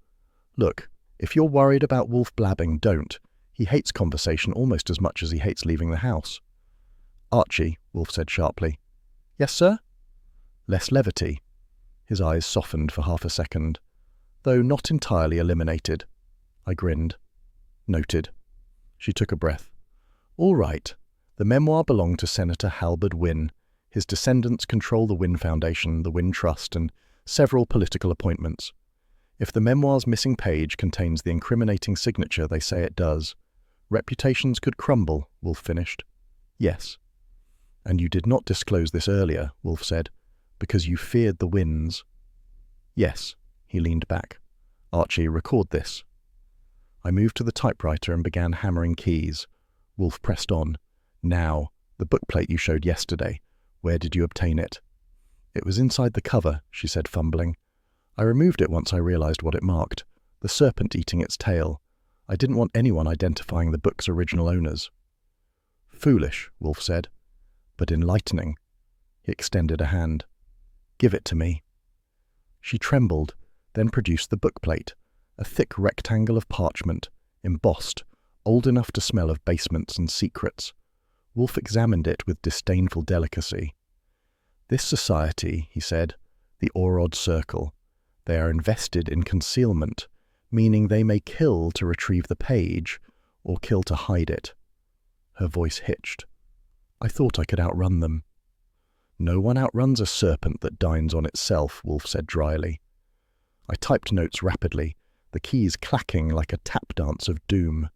"Look, if you're worried about Wolfe blabbing, don't. He hates conversation almost as much as he hates leaving the house." "Archie," Wolfe said sharply. "Yes, sir?" "Less levity." His eyes softened for half a second, though not entirely eliminated. I grinned. "Noted." She took a breath. "All right. The memoir belonged to Senator Halberd Wynne. His descendants control the Wynne Foundation, the Wynne Trust, and several political appointments. If the memoir's missing page contains the incriminating signature they say it does, reputations could crumble," Wolfe finished. "Yes." "And you did not disclose this earlier," Wolfe said, "because you feared the Wynnes." "Yes." He leaned back. "Archie, record this." I moved to the typewriter and began hammering keys. Wolfe pressed on. "Now, the bookplate you showed yesterday. Where did you obtain it?" "It was inside the cover," she said, fumbling. "I removed it once I realized what it marked. The serpent eating its tail. I didn't want anyone identifying the book's original owners." "Foolish," Wolfe said, "but enlightening." He extended a hand. "Give it to me." She trembled, then produced the bookplate, a thick rectangle of parchment, embossed, old enough to smell of basements and secrets. Wolfe examined it with disdainful delicacy. "This society," he said, "the Orod Circle, they are invested in concealment, meaning they may kill to retrieve the page, or kill to hide it." Her voice hitched. "I thought I could outrun them." "No one outruns a serpent that dines on itself," Wolfe said dryly. I typed notes rapidly, the keys clacking like a tap dance of doom.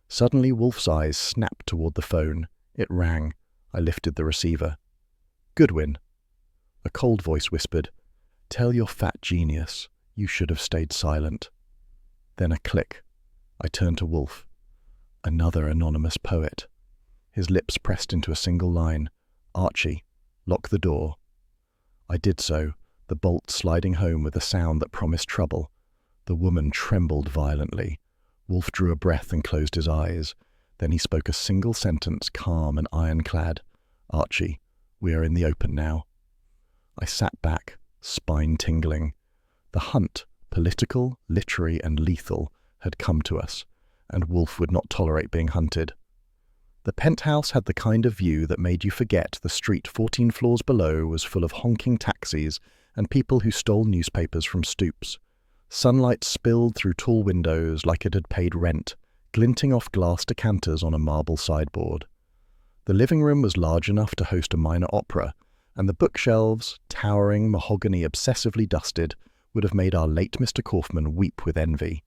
Suddenly Wolfe's eyes snapped toward the phone. It rang. I lifted the receiver. "Goodwin." A cold voice whispered, "Tell your fat genius, you should have stayed silent." Then a click. I turned to Wolfe. Another anonymous poet. His lips pressed into a single line. "Archie, lock the door." I did so, the bolt sliding home with a sound that promised trouble. The woman trembled violently. Wolfe drew a breath and closed his eyes. Then he spoke a single sentence, calm and ironclad. "Archie, we are in the open now." I sat back, spine tingling. The hunt, political, literary, and lethal, had come to us, and Wolfe would not tolerate being hunted. The penthouse had the kind of view that made you forget the street 14 floors below was full of honking taxis and people who stole newspapers from stoops. Sunlight spilled through tall windows like it had paid rent, glinting off glass decanters on a marble sideboard. The living room was large enough to host a minor opera, and the bookshelves, towering, mahogany obsessively dusted, would have made our late Mr. Kaufman weep with envy.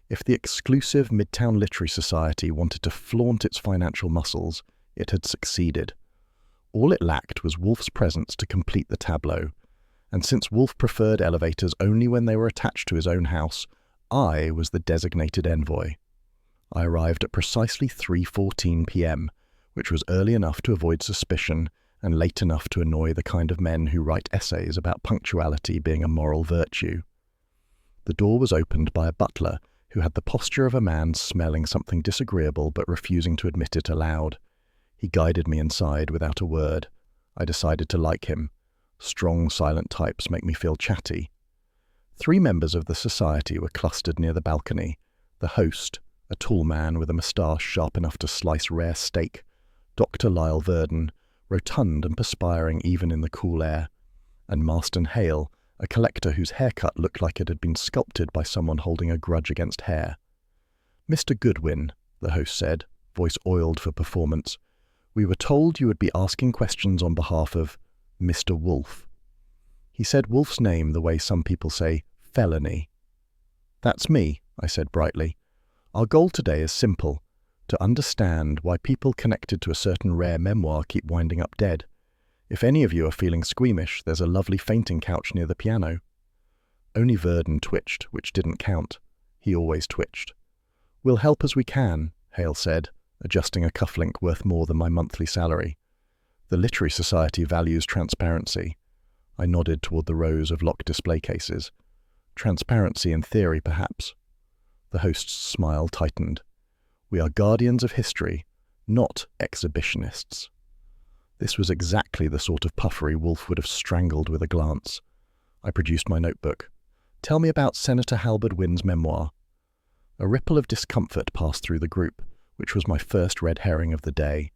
If the exclusive Midtown Literary Society wanted to flaunt its financial muscles, it had succeeded. All it lacked was Wolfe's presence to complete the tableau, and since Wolfe preferred elevators only when they were attached to his own house, I was the designated envoy. I arrived at precisely 3:14 p.m., which was early enough to avoid suspicion and late enough to annoy the kind of men who write essays about punctuality being a moral virtue. The door was opened by a butler who had the posture of a man smelling something disagreeable but refusing to admit it aloud. He guided me inside without a word. I decided to like him. Strong, silent types make me feel chatty. 3 members of the society were clustered near the balcony. The host, a tall man with a moustache sharp enough to slice rare steak, Dr. Lyle Verdon, rotund and perspiring even in the cool air, and Marston Hale, a collector whose haircut looked like it had been sculpted by someone holding a grudge against hair. "Mr. Goodwin," the host said, voice oiled for performance, "we were told you would be asking questions on behalf of Mr. Wolfe." He said Wolfe's name the way some people say felony. "That's me," I said brightly. "Our goal today is simple: to understand why people connected to a certain rare memoir keep winding up dead. If any of you are feeling squeamish, there's a lovely fainting couch near the piano." Only Verdon twitched, which didn't count. He always twitched. "We'll help as we can," Hale said, adjusting a cufflink worth more than my monthly salary. "The Literary Society values transparency." I nodded toward the rows of locked display cases. "Transparency in theory, perhaps." The host's smile tightened. "We are guardians of history, not exhibitionists." This was exactly the sort of puffery Wolfe would have strangled with a glance. I produced my notebook. "Tell me about Senator Halberd Wynn's memoir." A ripple of discomfort passed through the group, which was my first red herring of the day.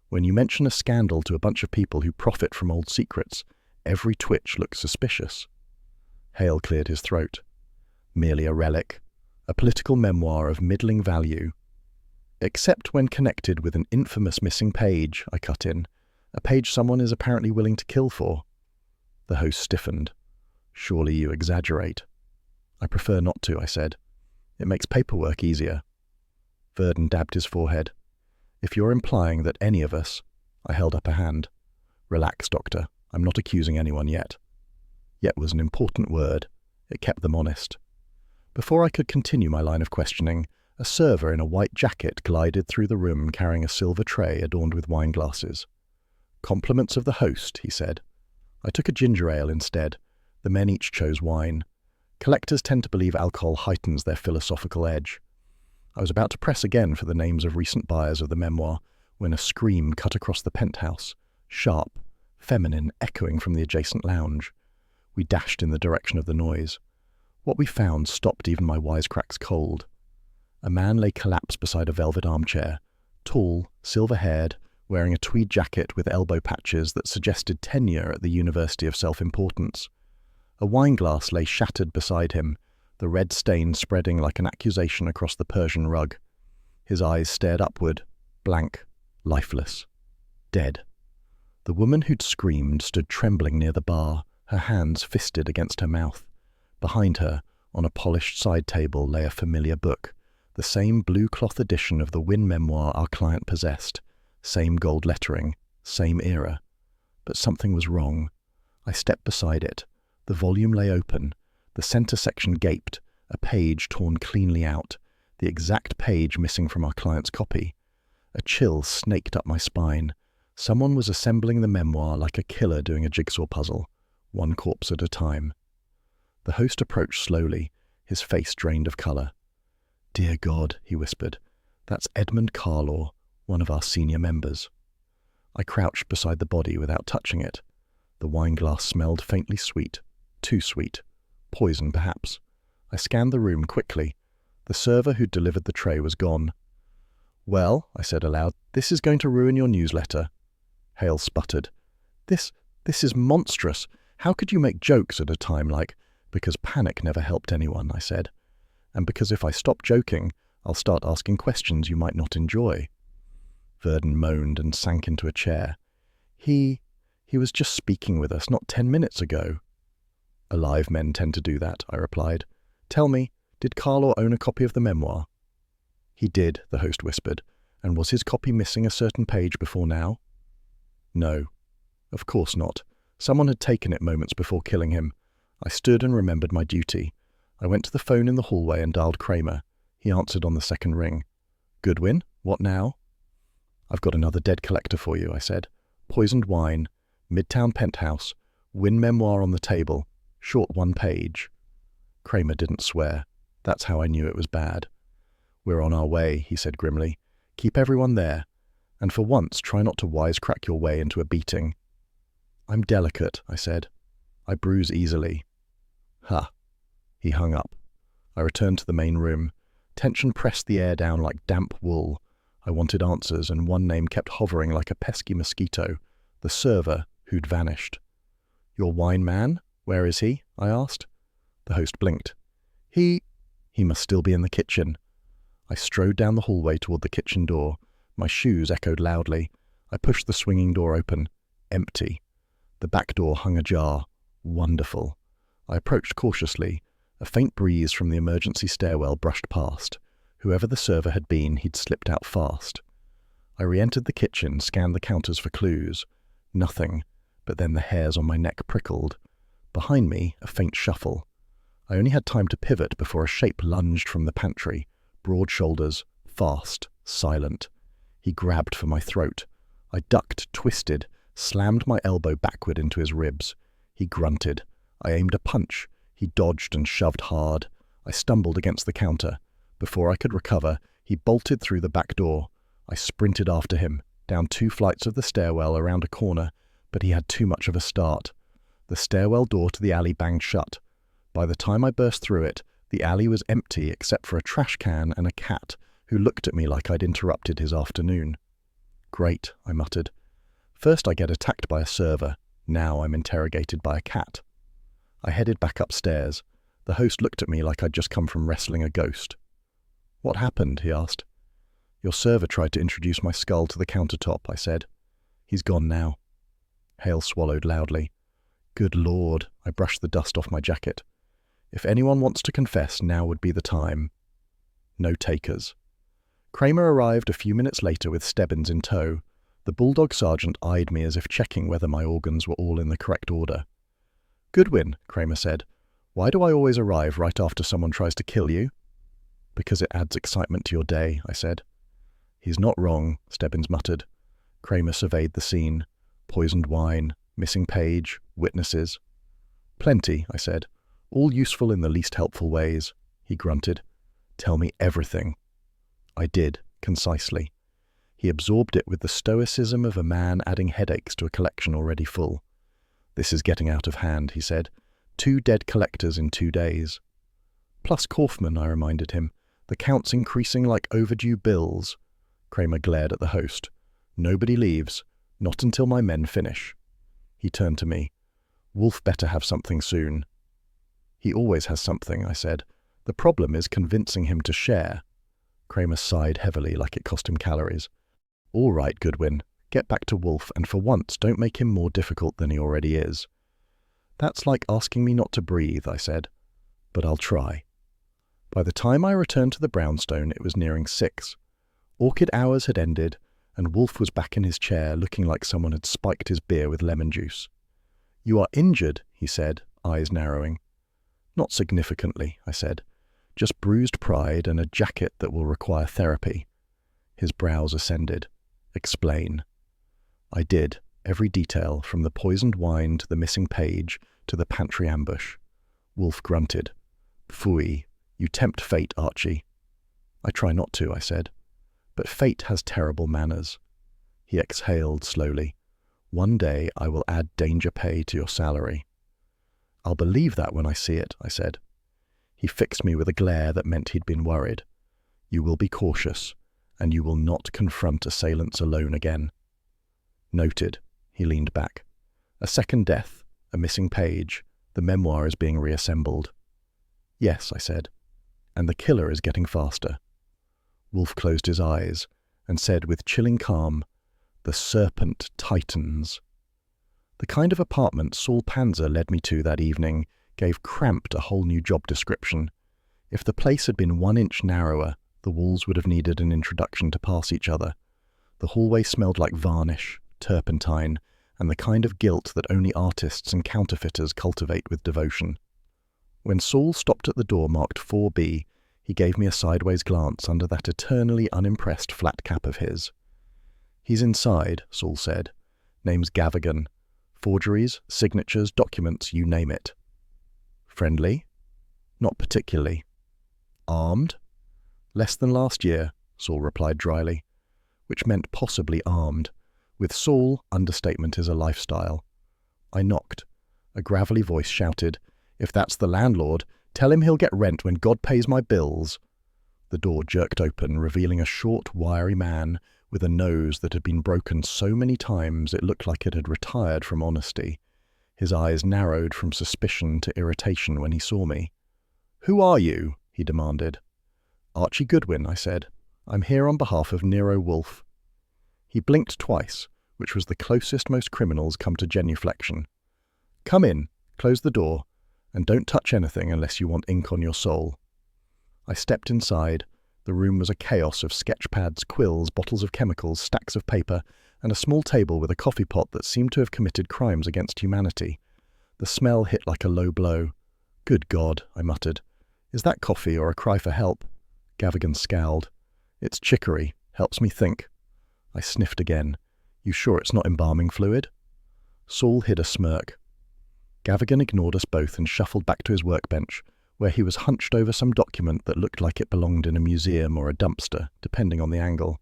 When you mention a scandal to a bunch of people who profit from old secrets, every twitch looks suspicious. Hale cleared his throat. "Merely a relic. A political memoir of middling value." "Except when connected with an infamous missing page," I cut in. "A page someone is apparently willing to kill for." The host stiffened. "Surely you exaggerate." "I prefer not to," I said. "It makes paperwork easier." Verdon dabbed his forehead. "If you're implying that any of us—" I held up a hand. "Relax, Doctor. I'm not accusing anyone yet." Yet was an important word. It kept them honest. Before I could continue my line of questioning, a server in a white jacket glided through the room carrying a silver tray adorned with wine glasses. "Compliments of the host," he said. I took a ginger ale instead. The men each chose wine. Collectors tend to believe alcohol heightens their philosophical edge. I was about to press again for the names of recent buyers of the memoir when a scream cut across the penthouse, sharp, feminine, echoing from the adjacent lounge. We dashed in the direction of the noise. What we found stopped even my wisecracks cold. A man lay collapsed beside a velvet armchair, tall, silver-haired, wearing a tweed jacket with elbow patches that suggested tenure at the University of Self-Importance. A wineglass lay shattered beside him, the red stain spreading like an accusation across the Persian rug. His eyes stared upward, blank, lifeless, dead. The woman who'd screamed stood trembling near the bar, her hands fisted against her mouth. Behind her, on a polished side table, lay a familiar book, the same blue cloth edition of the Wynne memoir our client possessed. Same gold lettering, same era. But something was wrong. I stepped beside it. The volume lay open. The center section gaped, a page torn cleanly out, the exact page missing from our client's copy. A chill snaked up my spine. Someone was assembling the memoir like a killer doing a jigsaw puzzle, one corpse at a time. The host approached slowly, his face drained of color. "Dear God," he whispered, "that's Edmund Carlaw, one of our senior members." I crouched beside the body without touching it. The wineglass smelled faintly sweet, too sweet, poison perhaps. I scanned the room quickly. The server who'd delivered the tray was gone. "Well," I said aloud, "this is going to ruin your newsletter." Hale sputtered. This is monstrous. How could you make jokes at a time like—" "Because panic never helped anyone," I said. "And because if I stop joking, I'll start asking questions you might not enjoy." Verdon moaned and sank into a chair. He was just speaking with us not 10 minutes ago." "Alive men tend to do that," I replied. "Tell me, did Carlaw own a copy of the memoir?" "He did," the host whispered. "And was his copy missing a certain page before now?" "No. Of course not. Someone had taken it moments before killing him. I stood and remembered my duty. I went to the phone in the hallway and dialed Kramer. He answered on the second ring. Goodwin, what now? I've got another dead collector for you, I said. Poisoned wine, Midtown penthouse, Wynne memoir on the table, short 1 page. Kramer didn't swear. That's how I knew it was bad. We're on our way, he said grimly. Keep everyone there, and for once try not to wisecrack your way into a beating. I'm delicate, I said. I bruise easily. Ha. He hung up. I returned to the main room. Tension pressed the air down like damp wool. I wanted answers, and one name kept hovering like a pesky mosquito, the server who'd vanished. Your wine man? Where is he? I asked. The host blinked. He must still be in the kitchen. I strode down the hallway toward the kitchen door. My shoes echoed loudly. I pushed the swinging door open. Empty. The back door hung ajar. Wonderful. I approached cautiously. A faint breeze from the emergency stairwell brushed past. Whoever the server had been, he'd slipped out fast. I re-entered the kitchen, scanned the counters for clues. Nothing, but then the hairs on my neck prickled. Behind me, a faint shuffle. I only had time to pivot before a shape lunged from the pantry. Broad shoulders, fast, silent. He grabbed for my throat. I ducked, twisted, slammed my elbow backward into his ribs. He grunted. I aimed a punch. He dodged and shoved hard. I stumbled against the counter. Before I could recover, he bolted through the back door. I sprinted after him, down 2 flights of the stairwell, around a corner, but he had too much of a start. The stairwell door to the alley banged shut. By the time I burst through it, the alley was empty except for a trash can and a cat, who looked at me like I'd interrupted his afternoon. Great, I muttered. First I get attacked by a server. Now I'm interrogated by a cat. I headed back upstairs. The host looked at me like I'd just come from wrestling a ghost. What happened? He asked. Your server tried to introduce my skull to the countertop, I said. He's gone now. Hale swallowed loudly. Good Lord, I brushed the dust off my jacket. If anyone wants to confess, now would be the time. No takers. Kramer arrived a few minutes later with Stebbins in tow. The bulldog sergeant eyed me as if checking whether my organs were all in the correct order. Goodwin, Kramer said. Why do I always arrive right after someone tries to kill you? Because it adds excitement to your day, I said. He's not wrong, Stebbins muttered. Kramer surveyed the scene. Poisoned wine, missing page, witnesses. Plenty, I said. All useful in the least helpful ways. He grunted. Tell me everything. I did, concisely. He absorbed it with the stoicism of a man adding headaches to a collection already full. This is getting out of hand, he said. 2 dead collectors in 2 days. Plus Kaufman, I reminded him. The count's increasing like overdue bills. Kramer glared at the host. Nobody leaves. Not until my men finish. He turned to me. Wolfe better have something soon. He always has something, I said. The problem is convincing him to share. Kramer sighed heavily like it cost him calories. All right, Goodwin. Get back to Wolfe, and for once don't make him more difficult than he already is. That's like asking me not to breathe, I said. But I'll try. By the time I returned to the brownstone, it was nearing 6. Orchid hours had ended, and Wolfe was back in his chair, looking like someone had spiked his beer with lemon juice. You are injured, he said, eyes narrowing. Not significantly, I said. Just bruised pride and a jacket that will require therapy. His brows ascended. Explain. I did, every detail, from the poisoned wine to the missing page to the pantry ambush. Wolfe grunted. Phooey, you tempt fate, Archie. I try not to, I said. But fate has terrible manners. He exhaled slowly. One day I will add danger pay to your salary. I'll believe that when I see it, I said. He fixed me with a glare that meant he'd been worried. You will be cautious, and you will not confront assailants alone again. Noted. He leaned back. A second death, a missing page. The memoir is being reassembled. Yes, I said. And the killer is getting faster. Wolfe closed his eyes and said with chilling calm, The serpent tightens. The kind of apartment Saul Panzer led me to that evening gave Cramped a whole new job description. If the place had been 1 inch narrower, the walls would have needed an introduction to pass each other. The hallway smelled like varnish, turpentine, and the kind of guilt that only artists and counterfeiters cultivate with devotion. When Saul stopped at the door marked 4B, he He gave me a sideways glance under that eternally unimpressed flat cap of his. "He's inside," Saul said. "Name's Gavigan. Forgeries, signatures, documents, you name it." "Friendly?" "Not particularly." "Armed?" "Less than last year," Saul replied dryly, which meant possibly armed. With Saul, understatement is a lifestyle. I knocked. A gravelly voice shouted, "If that's the landlord, tell him he'll get rent when God pays my bills." The door jerked open, revealing a short, wiry man with a nose that had been broken so many times it looked like it had retired from honesty. His eyes narrowed from suspicion to irritation when he saw me. "Who are you?" he demanded. "Archie Goodwin," I said. "I'm here on behalf of Nero Wolfe." He blinked twice, which was the closest most criminals come to genuflection. "Come in, close the door, and don't touch anything unless you want ink on your soul." I stepped inside. The room was a chaos of sketch pads, quills, bottles of chemicals, stacks of paper, and a small table with a coffee pot that seemed to have committed crimes against humanity. The smell hit like a low blow. "Good God," I muttered. "Is that coffee or a cry for help?" Gavigan scowled. "It's chicory. Helps me think." I sniffed again. "You sure it's not embalming fluid?" Saul hid a smirk. Gavigan ignored us both and shuffled back to his workbench, where he was hunched over some document that looked like it belonged in a museum or a dumpster, depending on the angle.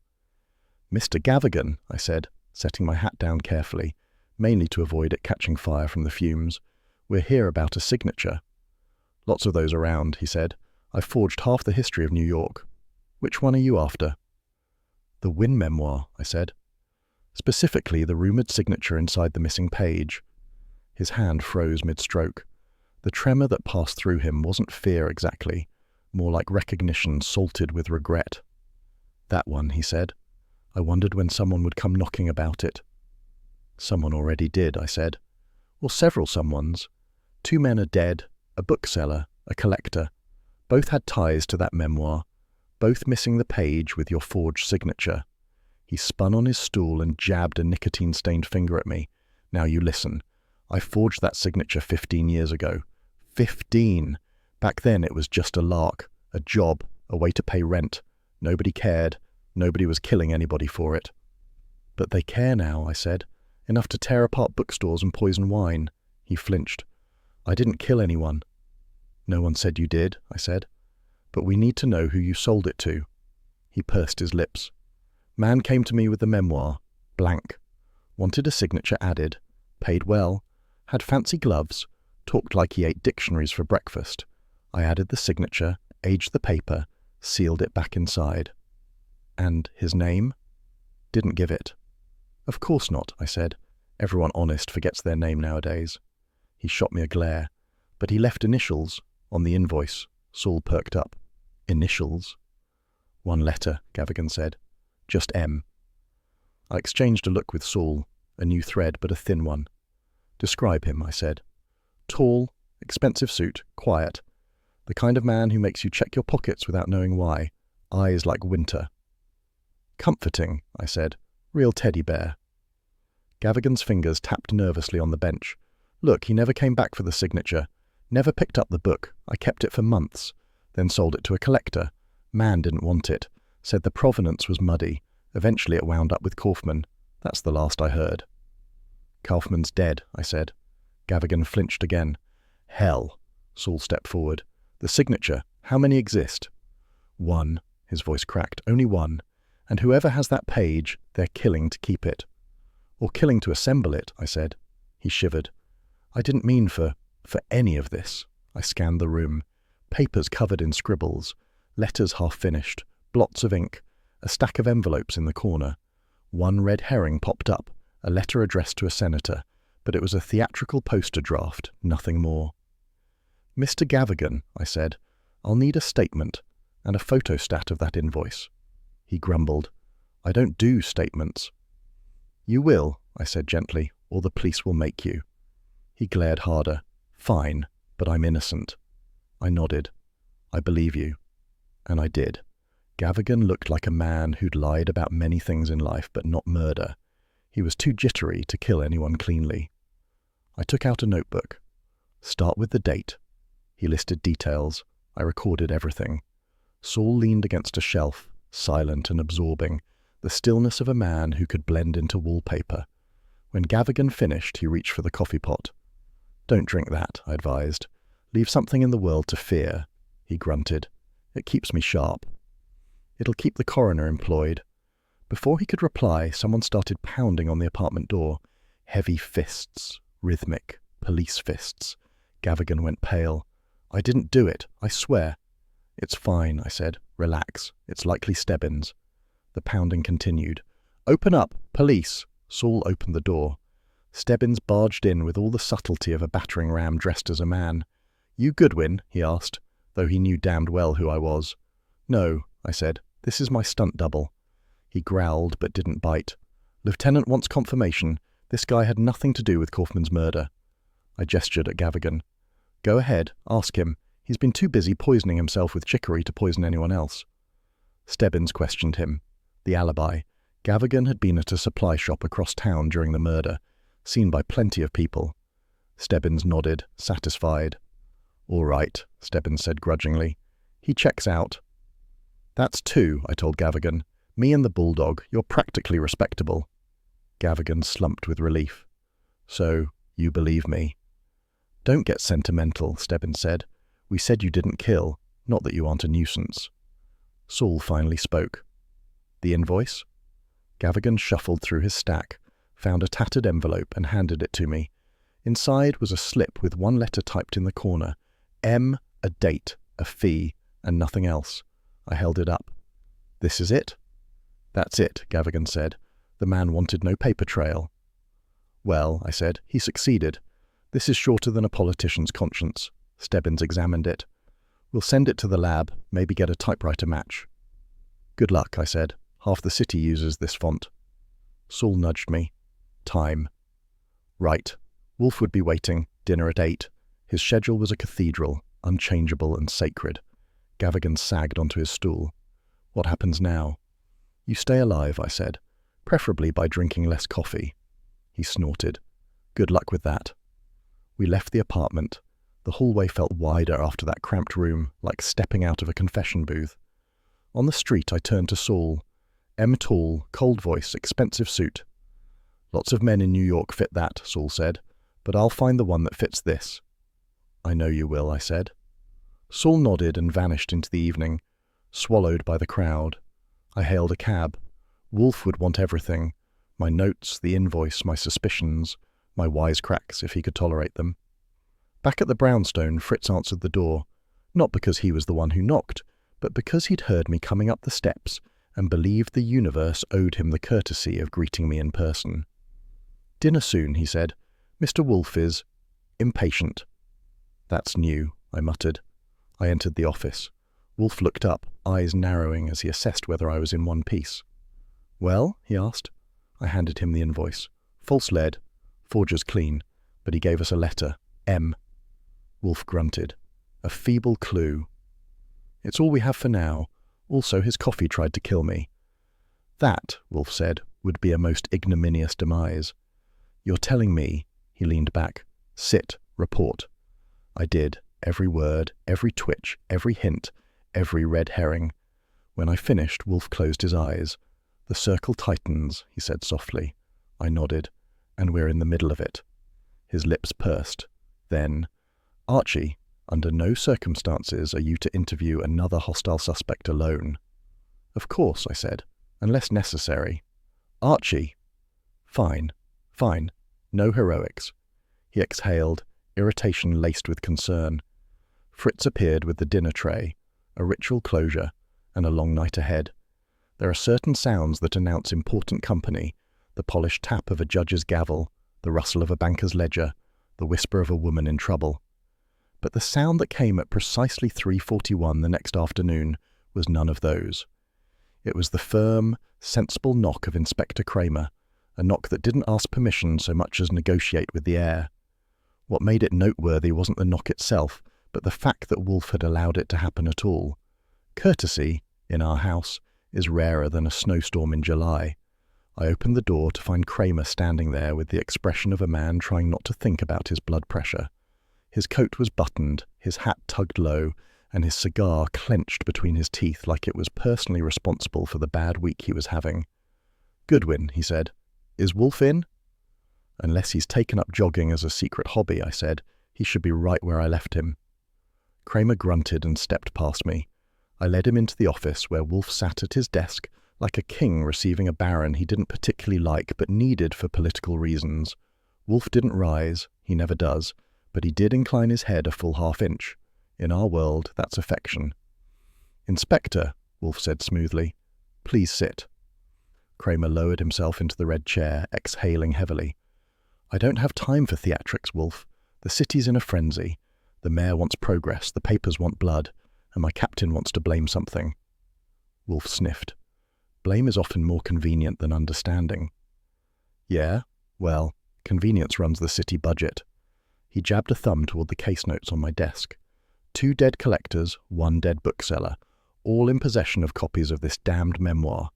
"Mr. Gavigan," I said, setting my hat down carefully, mainly to avoid it catching fire from the fumes. "We're here about a signature." "Lots of those around," he said. "I've forged half the history of New York. Which one are you after?" "The Wynne memoir," I said. "Specifically, the rumoured signature inside the missing page." His hand froze mid-stroke. The tremor that passed through him wasn't fear exactly, more like recognition salted with regret. "That one," he said. "I wondered when someone would come knocking about it." "Someone already did," I said. "Or several someones. 2 men are dead, a bookseller, a collector. Both had ties to that memoir, both missing the page with your forged signature." He spun on his stool and jabbed a nicotine-stained finger at me. "Now you listen. I forged that signature 15 years ago. 15! Back then it was just a lark, a job, a way to pay rent. Nobody cared. Nobody was killing anybody for it." "But they care now," I said. "Enough to tear apart bookstores and poison wine." He flinched. "I didn't kill anyone." "No one said you did," I said. "But we need to know who you sold it to." He pursed his lips. "Man came to me with the memoir. Blank. Wanted a signature added. Paid well. Had fancy gloves. Talked like he ate dictionaries for breakfast. I added the signature, aged the paper, sealed it back inside." "And his name?" "Didn't give it." "Of course not," I said. "Everyone honest forgets their name nowadays." He shot me a glare. "But he left initials on the invoice." Saul perked up. "Initials?" "1 letter," Gavigan said. "Just M." I exchanged a look with Saul, a new thread but a thin one. "Describe him," I said. "Tall, expensive suit, quiet. The kind of man who makes you check your pockets without knowing why. Eyes like winter." "Comforting," I said. "Real teddy bear." Gavigan's fingers tapped nervously on the bench. "Look, he never came back for the signature. Never picked up the book. I kept it for months. Then sold it to a collector. Man didn't want it. Said the provenance was muddy. Eventually it wound up with Kaufman. That's the last I heard." "Kaufman's dead," I said. Gavigan flinched again. "Hell." Saul stepped forward. "The signature. How many exist?" "1." His voice cracked. "Only 1. And whoever has that page, they're killing to keep it." "Or killing to assemble it," I said. He shivered. "I didn't mean for any of this." I scanned the room. Papers covered in scribbles. Letters half-finished. Blots of ink. A stack of envelopes in the corner. One red herring popped up. A letter addressed to a senator. But it was a theatrical poster draft, nothing more. "Mr. Gavigan," I said, "I'll need a statement and a photostat of that invoice." He grumbled. "I don't do statements." "You will," I said gently, "or the police will make you." He glared harder. "Fine, but I'm innocent." I nodded. "I believe you." And I did. Gavigan looked like a man who'd lied about many things in life, but not murder. He was too jittery to kill anyone cleanly. I took out a notebook. "Start with the date." He listed details. I recorded everything. Saul leaned against a shelf, silent and absorbing, the stillness of a man who could blend into wallpaper. When Gavigan finished, he reached for the coffee pot. "Don't drink that," I advised. "Leave something in the world to fear," he grunted. "It keeps me sharp." "It'll keep the coroner employed." Before he could reply, someone started pounding on the apartment door. Heavy fists, rhythmic, police fists. Gavigan went pale. "I didn't do it, I swear." "It's fine," I said. "Relax. It's likely Stebbins." The pounding continued. "Open up! Police!" Saul opened the door. Stebbins barged in with all the subtlety of a battering ram dressed as a man. "You Goodwin?" he asked, though he knew damned well who I was. "No," I said. "This is my stunt double." He growled but didn't bite. "Lieutenant wants confirmation. This guy had nothing to do with Kaufman's murder." I gestured at Gavigan. "Go ahead, ask him. He's been too busy poisoning himself with chicory to poison anyone else." Stebbins questioned him. The alibi. Gavigan had been at a supply shop across town during the murder, seen by plenty of people. Stebbins nodded, satisfied. "All right," Stebbins said grudgingly. "He checks out." "That's two," I told Gavigan. "Me and the bulldog. You're practically respectable." Gavigan slumped with relief. "So, you believe me?" "Don't get sentimental," Stebbins said. "We said you didn't kill, not that you aren't a nuisance." Saul finally spoke. "The invoice?" Gavigan shuffled through his stack, found a tattered envelope and handed it to me. Inside was a slip with one letter typed in the corner. M, a date, a fee, and nothing else. I held it up. "This is it?" "That's it," Gavigan said. "The man wanted no paper trail." "Well," I said, "he succeeded. This is shorter than a politician's conscience." Stebbins examined it. "We'll send it to the lab, maybe get a typewriter match." "Good luck," I said. "Half the city uses this font." Saul nudged me. "Time." "Right. Wolfe would be waiting, dinner at 8. His schedule was a cathedral, unchangeable and sacred." Gavigan sagged onto his stool. "What happens now?" "You stay alive," I said. "Preferably by drinking less coffee." He snorted. "Good luck with that." We left the apartment. The hallway felt wider after that cramped room, like stepping out of a confession booth. On the street, I turned to Saul. M tall, cold voice, expensive suit. "Lots of men in New York fit that," Saul said, "but I'll find the one that fits this." "I know you will," I said. Saul nodded and vanished into the evening, swallowed by the crowd. I hailed a cab. Wolfe would want everything. My notes, the invoice, my suspicions, my wisecracks, if he could tolerate them. Back at the brownstone, Fritz answered the door, not because he was the one who knocked, but because he'd heard me coming up the steps and believed the universe owed him the courtesy of greeting me in person. "Dinner soon," he said. "Mr. Wolfe is impatient." "That's new," I muttered. I entered the office. Wolfe looked up, eyes narrowing as he assessed whether I was in one piece. "Well?" he asked. I handed him the invoice. "False lead. Forger's clean." But he gave us a letter. M. Wolfe grunted. "A feeble clue." "It's all we have for now. Also, his coffee tried to kill me." "That," Wolfe said, "would be a most ignominious demise." "You're telling me," he leaned back. "Sit, report." I did, every word, every twitch, every hint, every red herring. When I finished, Wolfe closed his eyes. "The circle tightens," he said softly. I nodded. "And we're in the middle of it." His lips pursed. Then, "Archie, under no circumstances are you to interview another hostile suspect alone." "Of course," I said, "unless necessary." "Archie!" "Fine, fine. No heroics." He exhaled, irritation laced with concern. Fritz appeared with the dinner tray, a ritual closure, and a long night ahead. There are certain sounds that announce important company: the polished tap of a judge's gavel, the rustle of a banker's ledger, the whisper of a woman in trouble. But the sound that came at precisely 3:41 the next afternoon was none of those. It was the firm, sensible knock of Inspector Kramer, a knock that didn't ask permission so much as negotiate with the air. What made it noteworthy wasn't the knock itself, but the fact that Wolfe had allowed it to happen at all. Courtesy, in our house, is rarer than a snowstorm in July. I opened the door to find Kramer standing there with the expression of a man trying not to think about his blood pressure. His coat was buttoned, his hat tugged low, and his cigar clenched between his teeth like it was personally responsible for the bad week he was having. "Goodwin," he said, "is Wolfe in?" "Unless he's taken up jogging as a secret hobby," I said. "He should be right where I left him." Kramer grunted and stepped past me. I led him into the office where Wolfe sat at his desk like a king receiving a baron he didn't particularly like but needed for political reasons. Wolfe didn't rise, he never does, but he did incline his head a full half-inch. In our world, that's affection. "Inspector," Wolfe said smoothly, "please sit." Kramer lowered himself into the red chair, exhaling heavily. "I don't have time for theatrics, Wolfe. The city's in a frenzy. The mayor wants progress, the papers want blood, and my captain wants to blame something." Wolfe sniffed. "Blame is often more convenient than understanding." "Yeah? Well, convenience runs the city budget." He jabbed a thumb toward the case notes on my desk. 2 dead collectors, 1 dead bookseller, all in possession of copies of this damned memoir.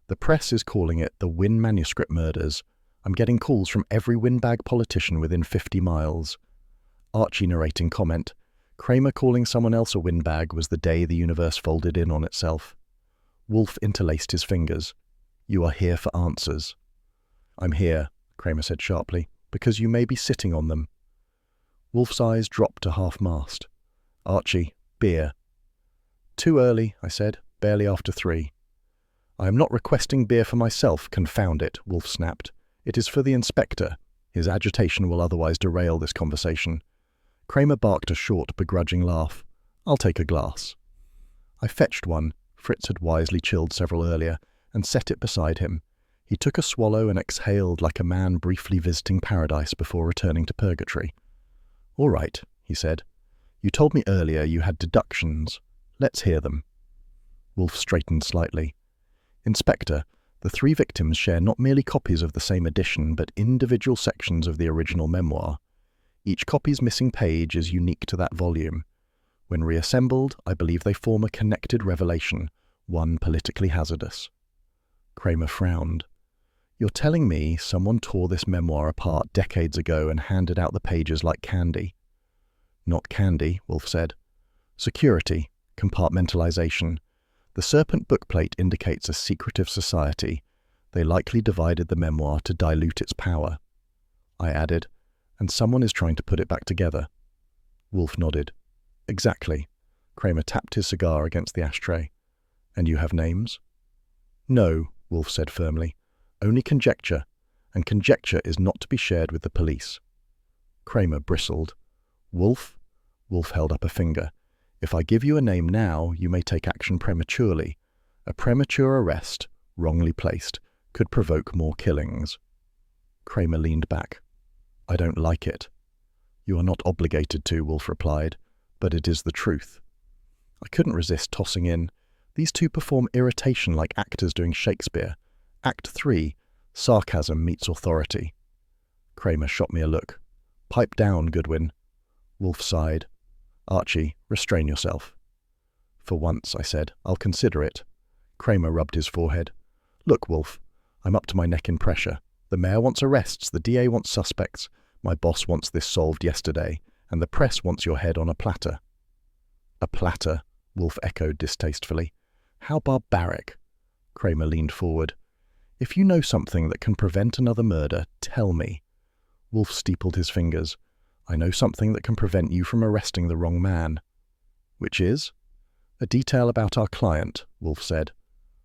The press is calling it the Wynne Manuscript Murders. I'm getting calls from every windbag politician within 50 miles. Archie narrating comment, "Kramer calling someone else a windbag was the day the universe folded in on itself." Wolfe interlaced his fingers. "You are here for answers." "I'm here," Kramer said sharply, "because you may be sitting on them." Wolfe's eyes dropped to half-mast. "Archie, beer." "Too early," I said, "barely after 3. "I am not requesting beer for myself, confound it," Wolfe snapped. "It is for the inspector. His agitation will otherwise derail this conversation." Kramer barked a short, begrudging laugh. "I'll take a glass." I fetched one. Fritz had wisely chilled several earlier, and set it beside him. He took a swallow and exhaled like a man briefly visiting paradise before returning to purgatory. "All right," he said. "You told me earlier you had deductions. Let's hear them." Wolfe straightened slightly. "Inspector, the 3 victims share not merely copies of the same edition, but individual sections of the original memoir. Each copy's missing page is unique to that volume. When reassembled, I believe they form a connected revelation, one politically hazardous." Kramer frowned. "You're telling me someone tore this memoir apart decades ago and handed out the pages like candy?" "Not candy," Wolfe said. "Security, compartmentalization. The serpent bookplate indicates a secretive society. They likely divided the memoir to dilute its power." I added, "And someone is trying to put it back together." Wolfe nodded. "Exactly." Kramer tapped his cigar against the ashtray. "And you have names?" "No," Wolfe said firmly. "Only conjecture, and conjecture is not to be shared with the police." Kramer bristled. "Wolfe?" Wolfe held up a finger. "If I give you a name now, you may take action prematurely. A premature arrest, wrongly placed, could provoke more killings." Kramer leaned back. "I don't like it." "You are not obligated to," Wolfe replied, "but it is the truth." I couldn't resist tossing in, "These 2 perform irritation like actors doing Shakespeare. Act 3, sarcasm meets authority." Kramer shot me a look. "Pipe down, Goodwin." Wolfe sighed. "Archie, restrain yourself." "For once," I said, "I'll consider it." Kramer rubbed his forehead. "Look, Wolfe, I'm up to my neck in pressure. The mayor wants arrests, the DA wants suspects, my boss wants this solved yesterday, and the press wants your head on a platter." "A platter," Wolfe echoed distastefully. "How barbaric." Kramer leaned forward. "If you know something that can prevent another murder, tell me." Wolfe steepled his fingers. "I know something that can prevent you from arresting the wrong man." "Which is?" "A detail about our client," Wolfe said.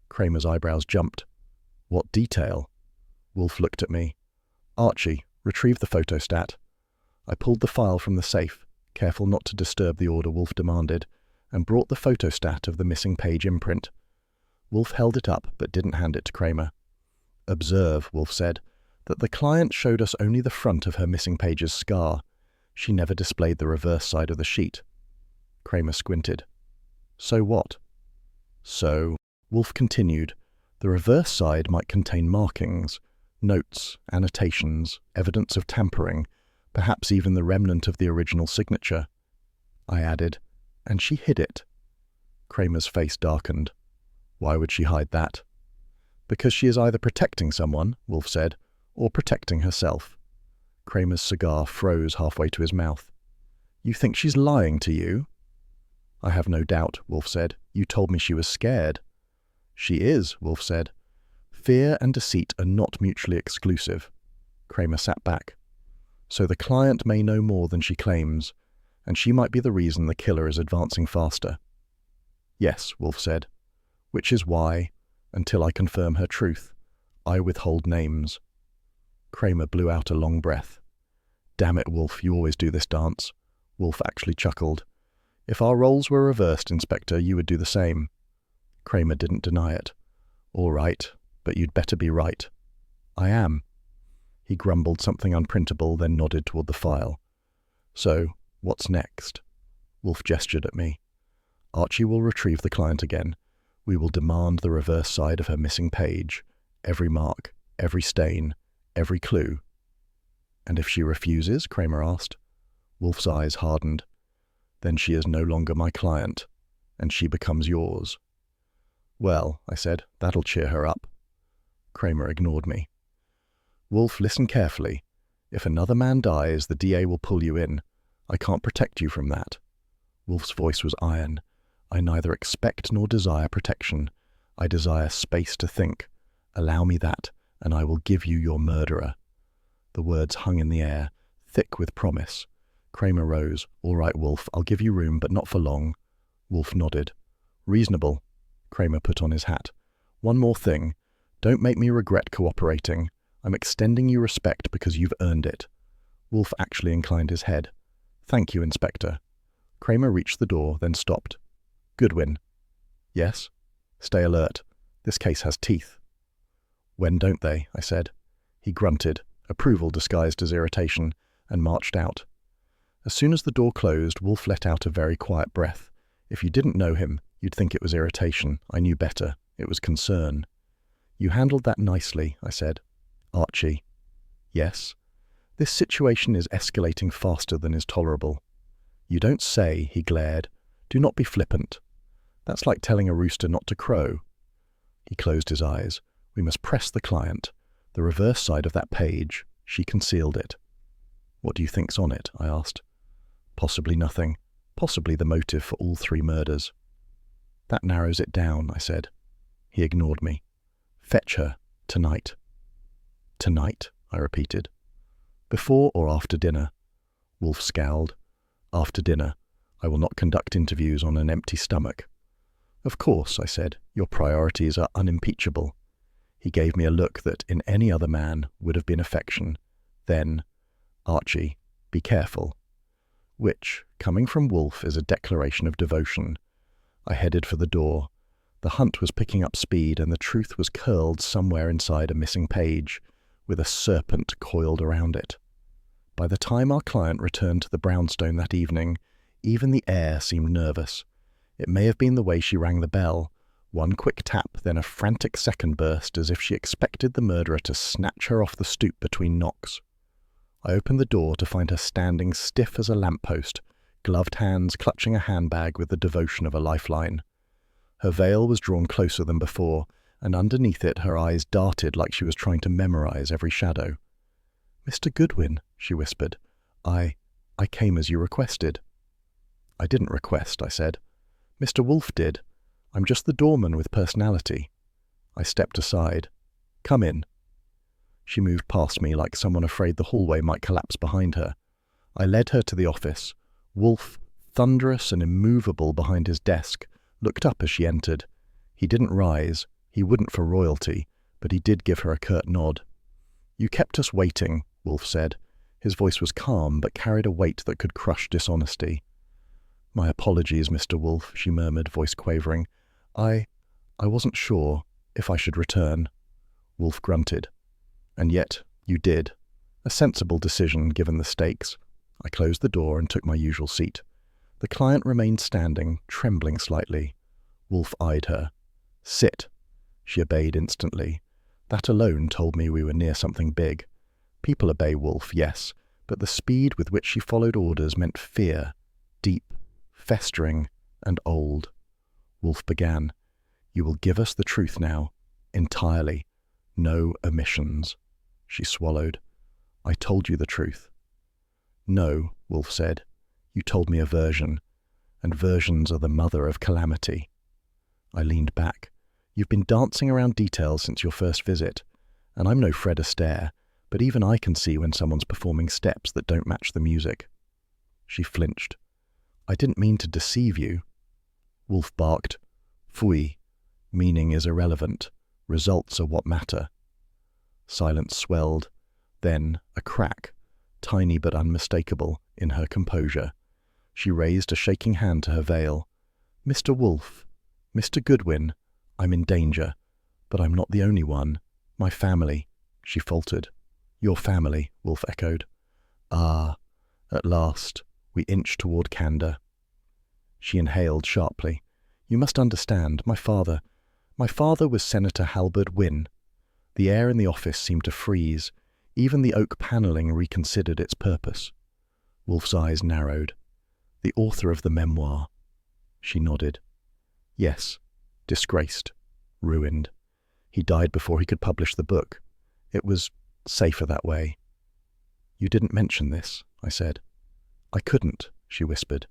Kramer's eyebrows jumped. "What detail?" Wolfe looked at me. "Archie, retrieve the photostat." I pulled the file from the safe, careful not to disturb the order Wolfe demanded, and brought the photostat of the missing page imprint. Wolfe held it up but didn't hand it to Kramer. "Observe," Wolfe said, "that the client showed us only the front of her missing page's scar. She never displayed the reverse side of the sheet." Kramer squinted. "So what?" "So," Wolfe continued, "the reverse side might contain markings, notes, annotations, evidence of tampering, perhaps even the remnant of the original signature." I added, "And she hid it." Kramer's face darkened. "Why would she hide that?" "Because she is either protecting someone," Wolfe said, "or protecting herself." Kramer's cigar froze halfway to his mouth. "You think she's lying to you?" I have no doubt, Wolfe said. You told me she was scared. She is, Wolfe said. Fear and deceit are not mutually exclusive. Kramer sat back. So the client may know more than she claims, and she might be the reason the killer is advancing faster. Yes, Wolfe said, which is why, until I confirm her truth, I withhold names. Kramer blew out a long breath. Damn it, Wolfe, you always do this dance. Wolfe actually chuckled. If our roles were reversed, Inspector, you would do the same. Kramer didn't deny it. All right, but you'd better be right. I am. He grumbled something unprintable, then nodded toward the file. So, what's next? Wolfe gestured at me. Archie will retrieve the client again. We will demand the reverse side of her missing page. Every mark, every stain, every clue. And if she refuses? Kramer asked. Wolfe's eyes hardened. Then she is no longer my client, and she becomes yours. Well, I said, that'll cheer her up. Kramer ignored me. Wolfe, listen carefully. If another man dies, the DA will pull you in. I can't protect you from that. Wolfe's voice was iron. I neither expect nor desire protection. I desire space to think. Allow me that, and I will give you your murderer. The words hung in the air, thick with promise. Kramer rose. All right, Wolfe, I'll give you room, but not for long. Wolfe nodded. Reasonable. Kramer put on his hat. One more thing. Don't make me regret cooperating. I'm extending you respect because you've earned it. Wolfe actually inclined his head. Thank you, Inspector. Kramer reached the door, then stopped. Goodwin. Yes? Stay alert. This case has teeth. When don't they? I said. He grunted, approval disguised as irritation, and marched out. As soon as the door closed, Wolfe let out a very quiet breath. If you didn't know him, you'd think it was irritation. I knew better. It was concern. You handled that nicely, I said. Archie. Yes? This situation is escalating faster than is tolerable. You don't say, he glared. Do not be flippant. That's like telling a rooster not to crow. He closed his eyes. We must press the client. The reverse side of that page. She concealed it. What do you think's on it? I asked. Possibly nothing. Possibly the motive for all 3 murders. That narrows it down, I said. He ignored me. Fetch her. Tonight. Tonight, I repeated. Before or after dinner? Wolfe scowled. After dinner. I will not conduct interviews on an empty stomach. Of course, I said. Your priorities are unimpeachable. He gave me a look that, in any other man, would have been affection. Then, Archie, be careful. Which, coming from Wolfe, is a declaration of devotion. I headed for the door. The hunt was picking up speed, and the truth was curled somewhere inside a missing page, with a serpent coiled around it. By the time our client returned to the brownstone that evening, even the air seemed nervous. It may have been the way she rang the bell. One quick tap, then a frantic second burst, as if she expected the murderer to snatch her off the stoop between knocks. I opened the door to find her standing stiff as a lamppost, gloved hands clutching a handbag with the devotion of a lifeline. Her veil was drawn closer than before, and underneath it her eyes darted like she was trying to memorize every shadow. "Mr. Goodwin," she whispered, I came as you requested." "I didn't request," I said. "Mr. Wolfe did. I'm just the doorman with personality." I stepped aside. "Come in." She moved past me like someone afraid the hallway might collapse behind her. I led her to the office. Wolfe, thunderous and immovable behind his desk, looked up as she entered. He didn't rise. He wouldn't for royalty, but he did give her a curt nod. "You kept us waiting," Wolfe said. His voice was calm, but carried a weight that could crush dishonesty. "My apologies, Mr. Wolfe," she murmured, voice quavering. I wasn't sure if I should return." Wolfe grunted. "And yet, you did. A sensible decision, given the stakes." I closed the door and took my usual seat. The client remained standing, trembling slightly. Wolfe eyed her. "Sit." She obeyed instantly. That alone told me we were near something big. People obey Wolfe, yes, but the speed with which she followed orders meant fear, deep, festering, and old. Wolfe began. "You will give us the truth now, entirely. No omissions." She swallowed. "I told you the truth." "No," Wolfe said. "You told me a version. and versions are the mother of calamity. I leaned back. You've been dancing around details since your first visit, and I'm no Fred Astaire, but even I can see when someone's performing steps that don't match the music. She flinched. I didn't mean to deceive you. Wolfe barked. Phooey. Meaning is irrelevant. Results are what matter. Silence swelled. Then a crack, tiny but unmistakable, in her composure. She raised a shaking hand to her veil. Mr. Wolfe, Mr. Goodwin, I'm in danger, but I'm not the only one. My family, she faltered. Your family, Wolfe echoed. Ah, at last, we inched toward candor. She inhaled sharply. You must understand, my father was Senator Halberd Wynne. The air in the office seemed to freeze. Even the oak panelling reconsidered its purpose. Wolfe's eyes narrowed. The author of the memoir. She nodded. Yes, disgraced, ruined. He died before he could publish the book. It was safer that way. You didn't mention this, I said. I couldn't, she whispered.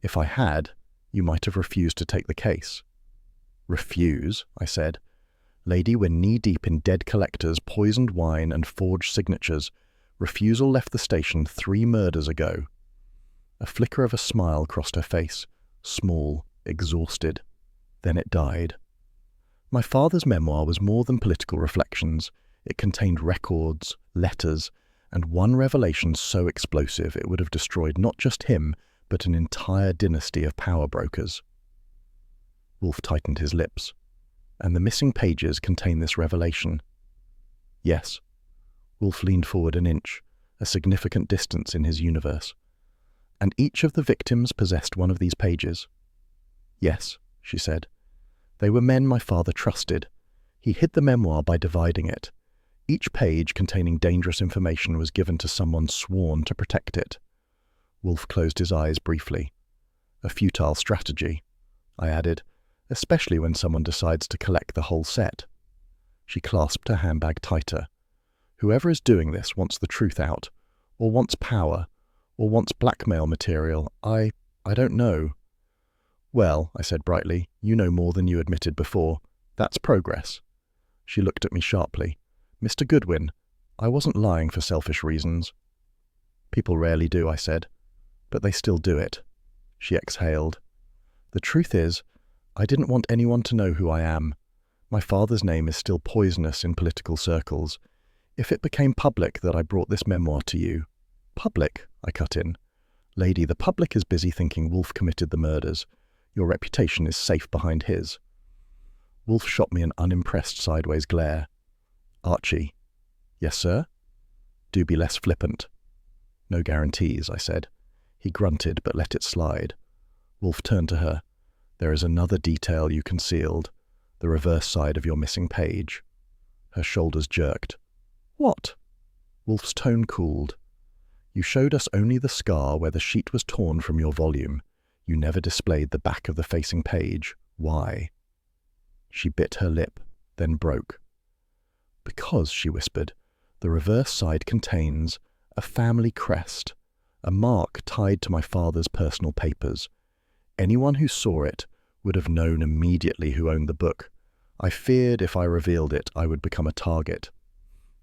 If I had, you might have refused to take the case. Refuse, I said. Lady, we're knee-deep in dead collectors, poisoned wine, and forged signatures. Refusal left the station 3 murders ago. A flicker of a smile crossed her face, small, exhausted. Then it died. My father's memoir was more than political reflections. It contained records, letters, and one revelation so explosive it would have destroyed not just him, but an entire dynasty of power brokers. Wolfe tightened his lips. And the missing pages contain this revelation. Yes. Wolfe leaned forward an inch, a significant distance in his universe. And each of the victims possessed one of these pages. Yes, she said. They were men my father trusted. He hid the memoir by dividing it. Each page containing dangerous information was given to someone sworn to protect it. Wolfe closed his eyes briefly. A futile strategy, I added, especially when someone decides to collect the whole set. She clasped her handbag tighter. Whoever is doing this wants the truth out, or wants power, or wants blackmail material. I don't know. Well, I said brightly, you know more than you admitted before. That's progress. She looked at me sharply. Mr. Goodwin, I wasn't lying for selfish reasons. People rarely do, I said, but they still do it. She exhaled. The truth is, I didn't want anyone to know who I am. My father's name is still poisonous in political circles. If it became public that I brought this memoir to you— Public, I cut in. Lady, the public is busy thinking Wolfe committed the murders. Your reputation is safe behind his. Wolfe shot me an unimpressed sideways glare. Archie. Yes, sir? Do be less flippant. No guarantees, I said. He grunted but let it slide. Wolfe turned to her. There is another detail you concealed, the reverse side of your missing page. Her shoulders jerked. What? Wolfe's tone cooled. You showed us only the scar where the sheet was torn from your volume. You never displayed the back of the facing page. Why? She bit her lip, then broke. Because, she whispered, the reverse side contains a family crest, a mark tied to my father's personal papers. Anyone who saw it would have known immediately who owned the book. I feared if I revealed it, I would become a target.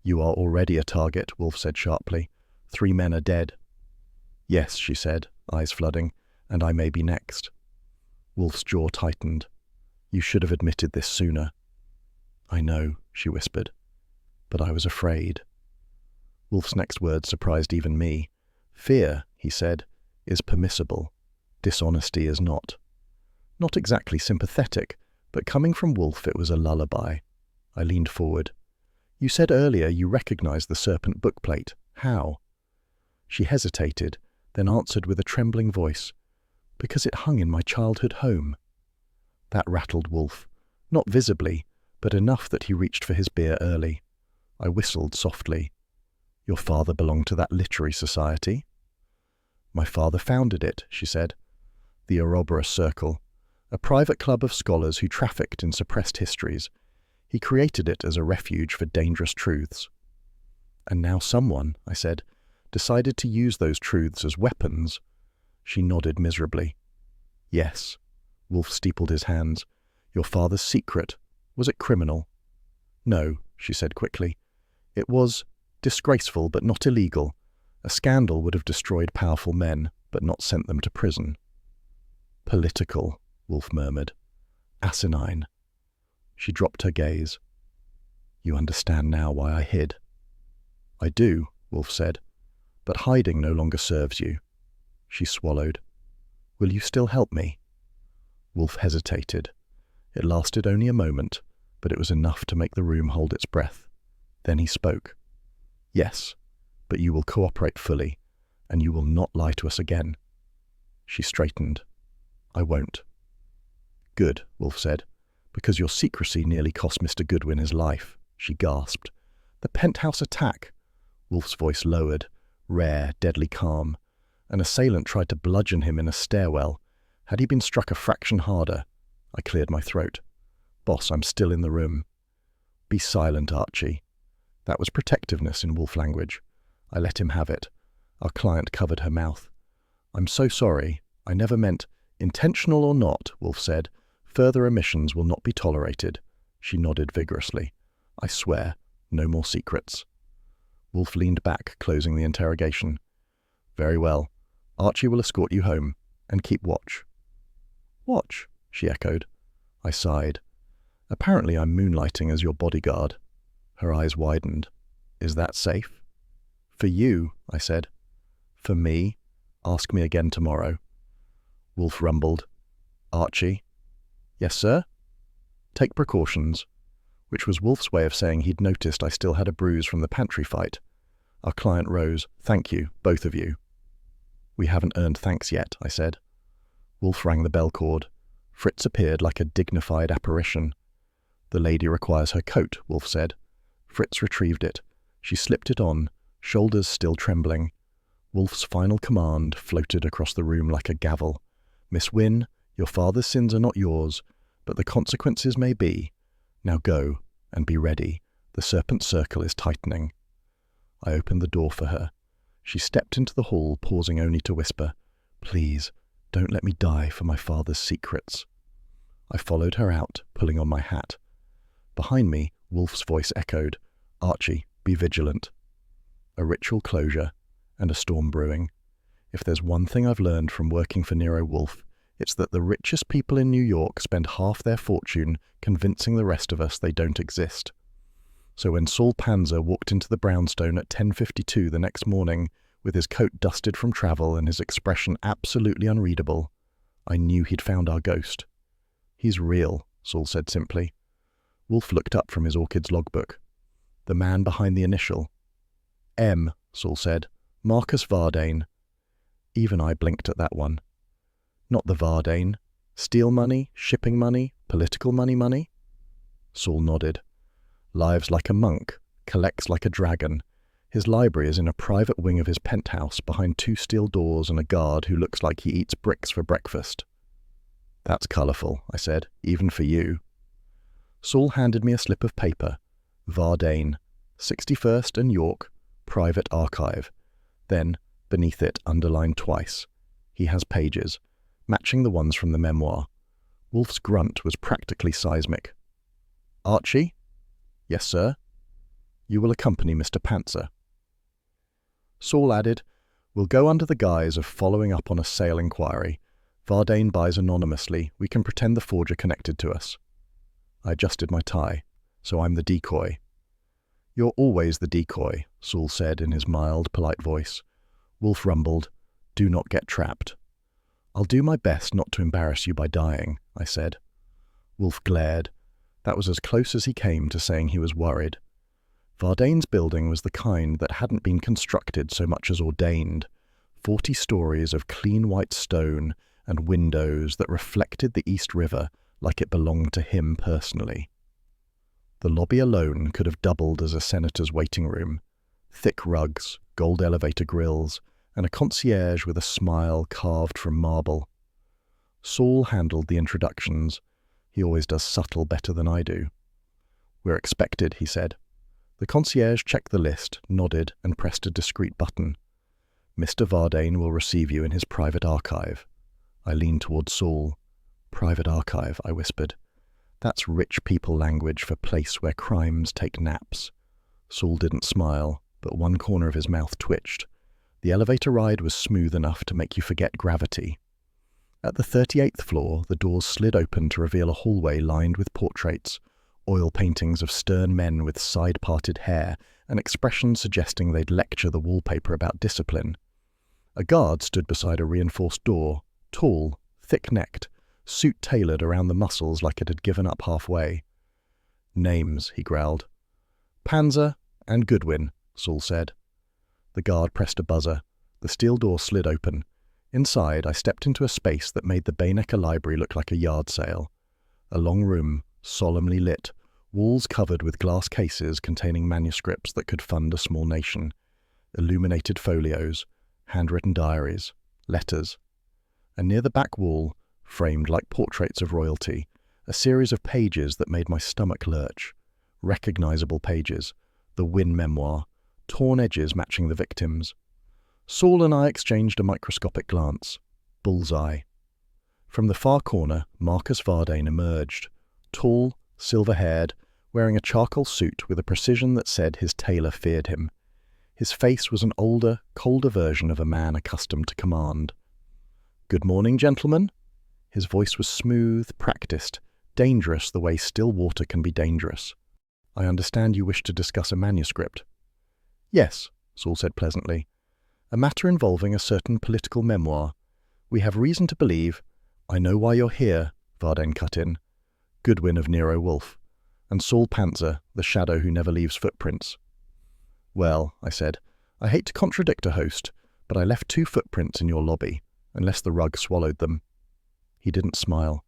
You are already a target, Wolfe said sharply. 3 men are dead. Yes, she said, eyes flooding, and I may be next. Wolfe's jaw tightened. You should have admitted this sooner. I know, she whispered, but I was afraid. Wolfe's next words surprised even me. Fear, he said, is permissible. Dishonesty is not. Not exactly sympathetic, but coming from Wolfe it was a lullaby. I leaned forward. You said earlier you recognized the serpent bookplate. How? She hesitated, then answered with a trembling voice. Because it hung in my childhood home. That rattled Wolfe, not visibly, but enough that he reached for his beer early. I whistled softly. Your father belonged to that literary society? My father founded it, she said. The Ouroboros Circle, a private club of scholars who trafficked in suppressed histories. He created it as a refuge for dangerous truths. And now someone, I said, decided to use those truths as weapons. She nodded miserably. Yes. Wolfe steepled his hands. Your father's secret. Was it criminal? No, she said quickly. It was disgraceful, but not illegal. A scandal would have destroyed powerful men, but not sent them to prison. Political, Wolfe murmured. Asinine. She dropped her gaze. You understand now why I hid? I do, Wolfe said, but hiding no longer serves you. She swallowed. Will you still help me? Wolfe hesitated. It lasted only a moment, but it was enough to make the room hold its breath. Then he spoke. Yes, but you will cooperate fully, and you will not lie to us again. She straightened. I won't. Good, Wolfe said, because your secrecy nearly cost Mr. Goodwin his life. She gasped. The penthouse attack. Wolfe's voice lowered, rare, deadly calm. An assailant tried to bludgeon him in a stairwell. Had he been struck a fraction harder? I cleared my throat. Boss, I'm still in the room. Be silent, Archie. That was protectiveness in Wolfe language. I let him have it. Our client covered her mouth. I'm so sorry. I never meant... Intentional or not, Wolfe said, further omissions will not be tolerated. She nodded vigorously. I swear, no more secrets. Wolfe leaned back, closing the interrogation. Very well. Archie will escort you home, and keep watch. Watch, she echoed. I sighed. Apparently I'm moonlighting as your bodyguard. Her eyes widened. Is that safe? For you, I said. For me? Ask me again tomorrow. Wolfe rumbled. Archie? Yes, sir? Take precautions. Which was Wolfe's way of saying he'd noticed I still had a bruise from the pantry fight. Our client rose. Thank you, both of you. We haven't earned thanks yet, I said. Wolfe rang the bell cord. Fritz appeared like a dignified apparition. The lady requires her coat, Wolfe said. Fritz retrieved it. She slipped it on, shoulders still trembling. Wolfe's final command floated across the room like a gavel. Miss Wynne, your father's sins are not yours, but the consequences may be. Now go, and be ready. The serpent's circle is tightening. I opened the door for her. She stepped into the hall, pausing only to whisper, Please, don't let me die for my father's secrets. I followed her out, pulling on my hat. Behind me, Wolfe's voice echoed, Archie, be vigilant. A ritual closure, and a storm brewing. If there's one thing I've learned from working for Nero Wolfe, it's that the richest people in New York spend half their fortune convincing the rest of us they don't exist. So when Saul Panzer walked into the brownstone at 10:52 the next morning, with his coat dusted from travel and his expression absolutely unreadable, I knew he'd found our ghost. He's real, Saul said simply. Wolfe looked up from his Orchids logbook. The man behind the initial. M, Saul said. Marcus Vardane. Even I blinked at that one. Not the Vardane. Steal money, shipping money, political money? Saul nodded. Lives like a monk, collects like a dragon. His library is in a private wing of his penthouse behind 2 steel doors and a guard who looks like he eats bricks for breakfast. That's colourful, I said, even for you. Saul handed me a slip of paper. Vardane, 61st and York, private archive. Then, beneath it, underlined twice. He has pages, matching the ones from the memoir. Wolfe's grunt was practically seismic. Archie? Yes, sir. You will accompany Mr. Panzer. Saul added, We'll go under the guise of following up on a sale inquiry. Vardane buys anonymously. We can pretend the forger connected to us. I adjusted my tie, so I'm the decoy. You're always the decoy, Saul said in his mild, polite voice. Wolfe rumbled, Do not get trapped. I'll do my best not to embarrass you by dying, I said. Wolfe glared. That was as close as he came to saying he was worried. Vardane's building was the kind that hadn't been constructed so much as ordained. 40 stories of clean white stone and windows that reflected the East River like it belonged to him personally. The lobby alone could have doubled as a senator's waiting room. Thick rugs, gold elevator grills, and a concierge with a smile carved from marble. Saul handled the introductions. He always does subtle better than I do. We're expected, he said. The concierge checked the list, nodded, and pressed a discreet button. Mr. Vardane will receive you in his private archive. I leaned toward Saul. "Private archive," I whispered. "That's rich people language for place where crimes take naps." Saul didn't smile, but one corner of his mouth twitched. The elevator ride was smooth enough to make you forget gravity. At the 38th floor, the doors slid open to reveal a hallway lined with portraits, oil paintings of stern men with side-parted hair, an expression suggesting they'd lecture the wallpaper about discipline. A guard stood beside a reinforced door, tall, thick-necked, suit tailored around the muscles like it had given up halfway. "Names," he growled. "Panzer and Goodwin," Saul said. The guard pressed a buzzer. The steel door slid open. Inside, I stepped into a space that made the Baynecker Library look like a yard sale. A long room, solemnly lit, walls covered with glass cases containing manuscripts that could fund a small nation, illuminated folios, handwritten diaries, letters. And near the back wall, framed like portraits of royalty, a series of pages that made my stomach lurch. Recognizable pages, the Wynne memoir, torn edges matching the victims. Saul and I exchanged a microscopic glance. Bullseye. From the far corner, Marcus Vardane emerged, tall, silver-haired, wearing a charcoal suit with a precision that said his tailor feared him. His face was an older, colder version of a man accustomed to command. "Good morning, gentlemen." His voice was smooth, practiced, dangerous the way still water can be dangerous. "I understand you wish to discuss a manuscript." "Yes," Saul said pleasantly. "A matter involving a certain political memoir. We have reason to believe—" "I know why you're here," Vardane cut in. "Goodwin of Nero Wolfe, and Saul Panzer, the shadow who never leaves footprints." "Well," I said, "I hate to contradict a host, but I left 2 footprints in your lobby, unless the rug swallowed them." He didn't smile.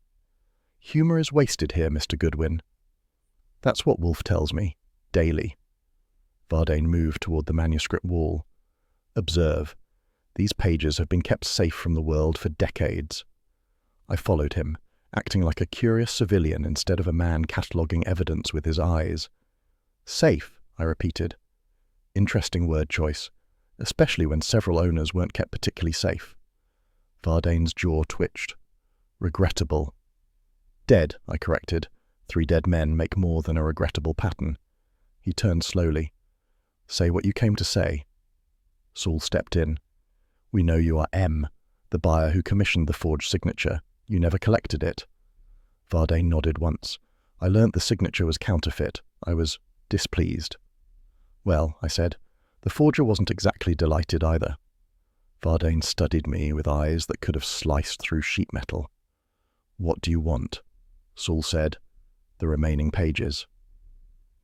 "Humour is wasted here, Mr. Goodwin." "That's what Wolfe tells me, daily." Vardane moved toward the manuscript wall. "Observe. These pages have been kept safe from the world for decades." I followed him, acting like a curious civilian instead of a man cataloguing evidence with his eyes. "Safe," I repeated. Interesting word choice, especially when several owners weren't kept particularly safe. Vardane's jaw twitched. "Regrettable." "Dead," I corrected. 3 dead men make more than a regrettable pattern. He turned slowly. "Say what you came to say." Saul stepped in. "We know you are M, the buyer who commissioned the forged signature. You never collected it." Vardane nodded once. "I learnt the signature was counterfeit. I was displeased." "Well," I said, "the forger wasn't exactly delighted either." Vardane studied me with eyes that could have sliced through sheet metal. "What do you want?" Saul said. "The remaining pages."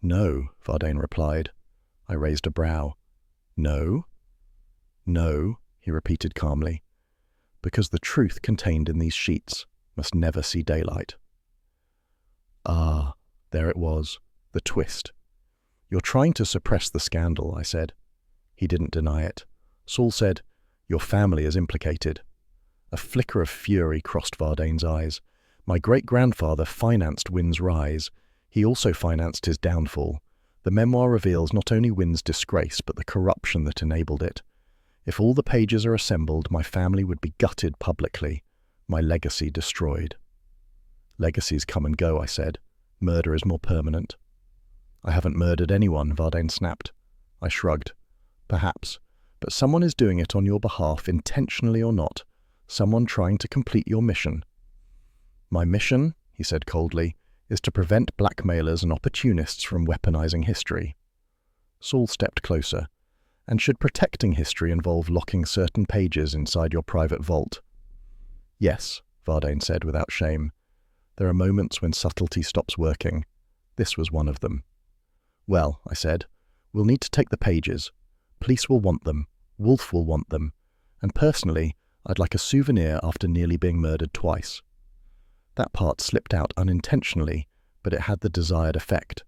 "No," Vardane replied. I raised a brow. "No?" "No," he repeated calmly, "because the truth contained in these sheets must never see daylight." Ah, there it was, the twist. "You're trying to suppress the scandal," I said. He didn't deny it. Saul said, "Your family is implicated." A flicker of fury crossed Vardane's eyes. "My great-grandfather financed Wynne's rise. He also financed his downfall. The memoir reveals not only Wynne's disgrace, but the corruption that enabled it. If all the pages are assembled, my family would be gutted publicly, my legacy destroyed." "Legacies come and go," I said. "Murder is more permanent." "I haven't murdered anyone," Vardane snapped. I shrugged. "Perhaps, but someone is doing it on your behalf, intentionally or not. Someone trying to complete your mission." "My mission," he said coldly, "is to prevent blackmailers and opportunists from weaponizing history." Saul stepped closer. "And should protecting history involve locking certain pages inside your private vault?" "Yes," Vardane said without shame. "There are moments when subtlety stops working. This was one of them." "Well," I said, "we'll need to take the pages. Police will want them. Wolfe will want them. And personally, I'd like a souvenir after nearly being murdered twice." That part slipped out unintentionally, but it had the desired effect.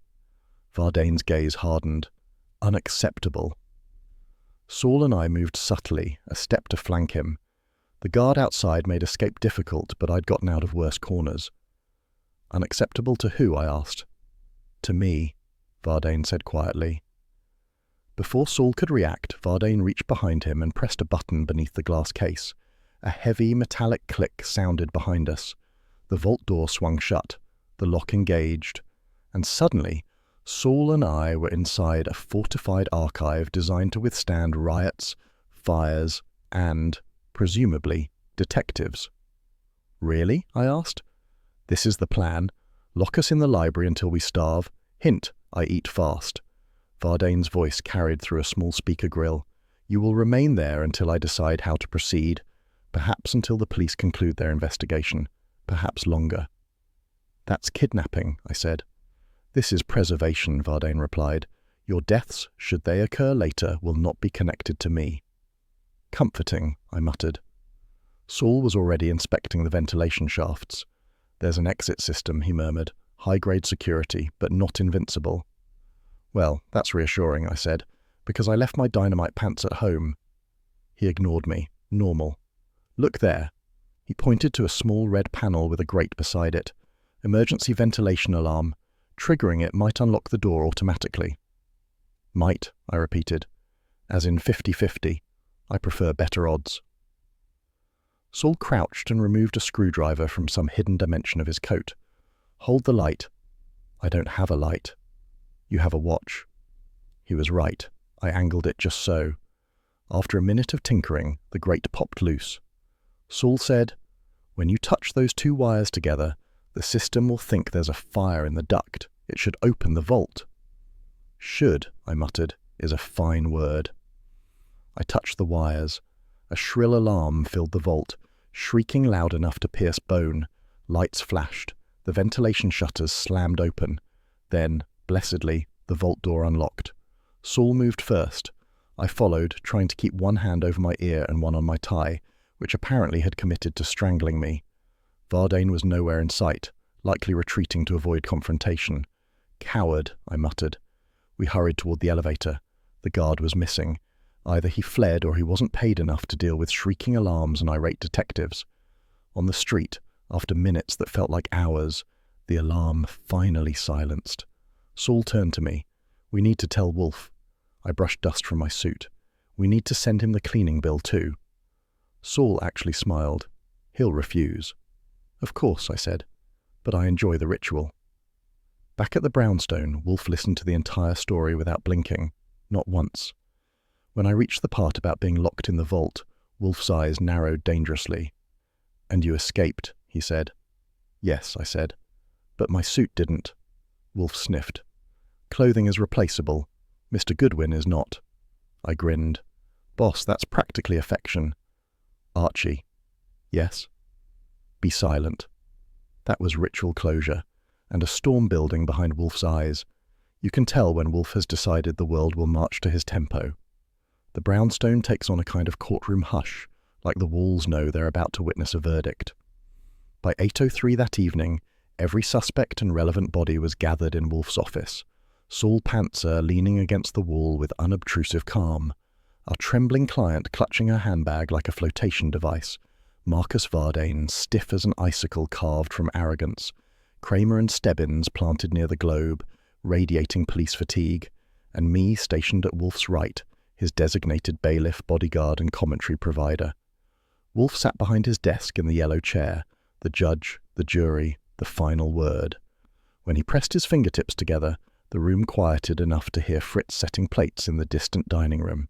Vardane's gaze hardened. "Unacceptable." Saul and I moved subtly, a step to flank him. The guard outside made escape difficult, but I'd gotten out of worse corners. "Unacceptable to who?" I asked. "To me," Vardane said quietly. Before Saul could react, Vardane reached behind him and pressed a button beneath the glass case. A heavy metallic click sounded behind us. The vault door swung shut, the lock engaged, and suddenly Saul and I were inside a fortified archive designed to withstand riots, fires, and, presumably, detectives. "Really?" I asked. "This is the plan. Lock us in the library until we starve. Hint, I eat fast." Vardane's voice carried through a small speaker grill. "You will remain there until I decide how to proceed. Perhaps until the police conclude their investigation. Perhaps longer." "That's kidnapping," I said. "This is preservation," Vardane replied. "Your deaths, should they occur later, will not be connected to me." "Comforting," I muttered. Saul was already inspecting the ventilation shafts. "There's an exit system," he murmured. "High-grade security, but not invincible." "Well, that's reassuring," I said, "because I left my dynamite pants at home." He ignored me. Normal. "Look there." He pointed to a small red panel with a grate beside it. "Emergency ventilation alarm. Triggering it might unlock the door automatically." "Might," I repeated. As in 50-50. I prefer better odds. Saul crouched and removed a screwdriver from some hidden dimension of his coat. "Hold the light." "I don't have a light." "You have a watch." He was right. I angled it just so. After a minute of tinkering, the grate popped loose. Saul said, "When you touch those two wires together, the system will think there's a fire in the duct. It should open the vault." "Should," I muttered, "is a fine word." I touched the wires. A shrill alarm filled the vault, shrieking loud enough to pierce bone. Lights flashed. The ventilation shutters slammed open. Then, blessedly, the vault door unlocked. Saul moved first. I followed, trying to keep one hand over my ear and one on my tie, which apparently had committed to strangling me. Vardane was nowhere in sight, likely retreating to avoid confrontation. "Coward," I muttered. We hurried toward the elevator. The guard was missing. Either he fled or he wasn't paid enough to deal with shrieking alarms and irate detectives. On the street, after minutes that felt like hours, the alarm finally silenced. Saul turned to me. "We need to tell Wolfe." I brushed dust from my suit. "We need to send him the cleaning bill too." Saul actually smiled. "He'll refuse." "Of course," I said, "but I enjoy the ritual." Back at the brownstone, Wolfe listened to the entire story without blinking. Not once. When I reached the part about being locked in the vault, Wolfe's eyes narrowed dangerously. "And you escaped," he said. "Yes," I said. "But my suit didn't." Wolfe sniffed. "Clothing is replaceable. Mr. Goodwin is not." I grinned. "Boss, that's practically affection." "Archie." "Yes?" "Be silent." That was ritual closure, and a storm building behind Wolfe's eyes. You can tell when Wolfe has decided the world will march to his tempo. The brownstone takes on a kind of courtroom hush, like the walls know they're about to witness a verdict. By 8:03 that evening, every suspect and relevant body was gathered in Wolfe's office. Saul Pantzer leaning against the wall with unobtrusive calm. Our trembling client clutching her handbag like a flotation device. Marcus Vardane, stiff as an icicle carved from arrogance. Kramer and Stebbins planted near the globe, radiating police fatigue. And me stationed at Wolfe's right, his designated bailiff, bodyguard, and commentary provider. Wolfe sat behind his desk in the yellow chair, the judge, the jury, the final word. When he pressed his fingertips together, the room quieted enough to hear Fritz setting plates in the distant dining room.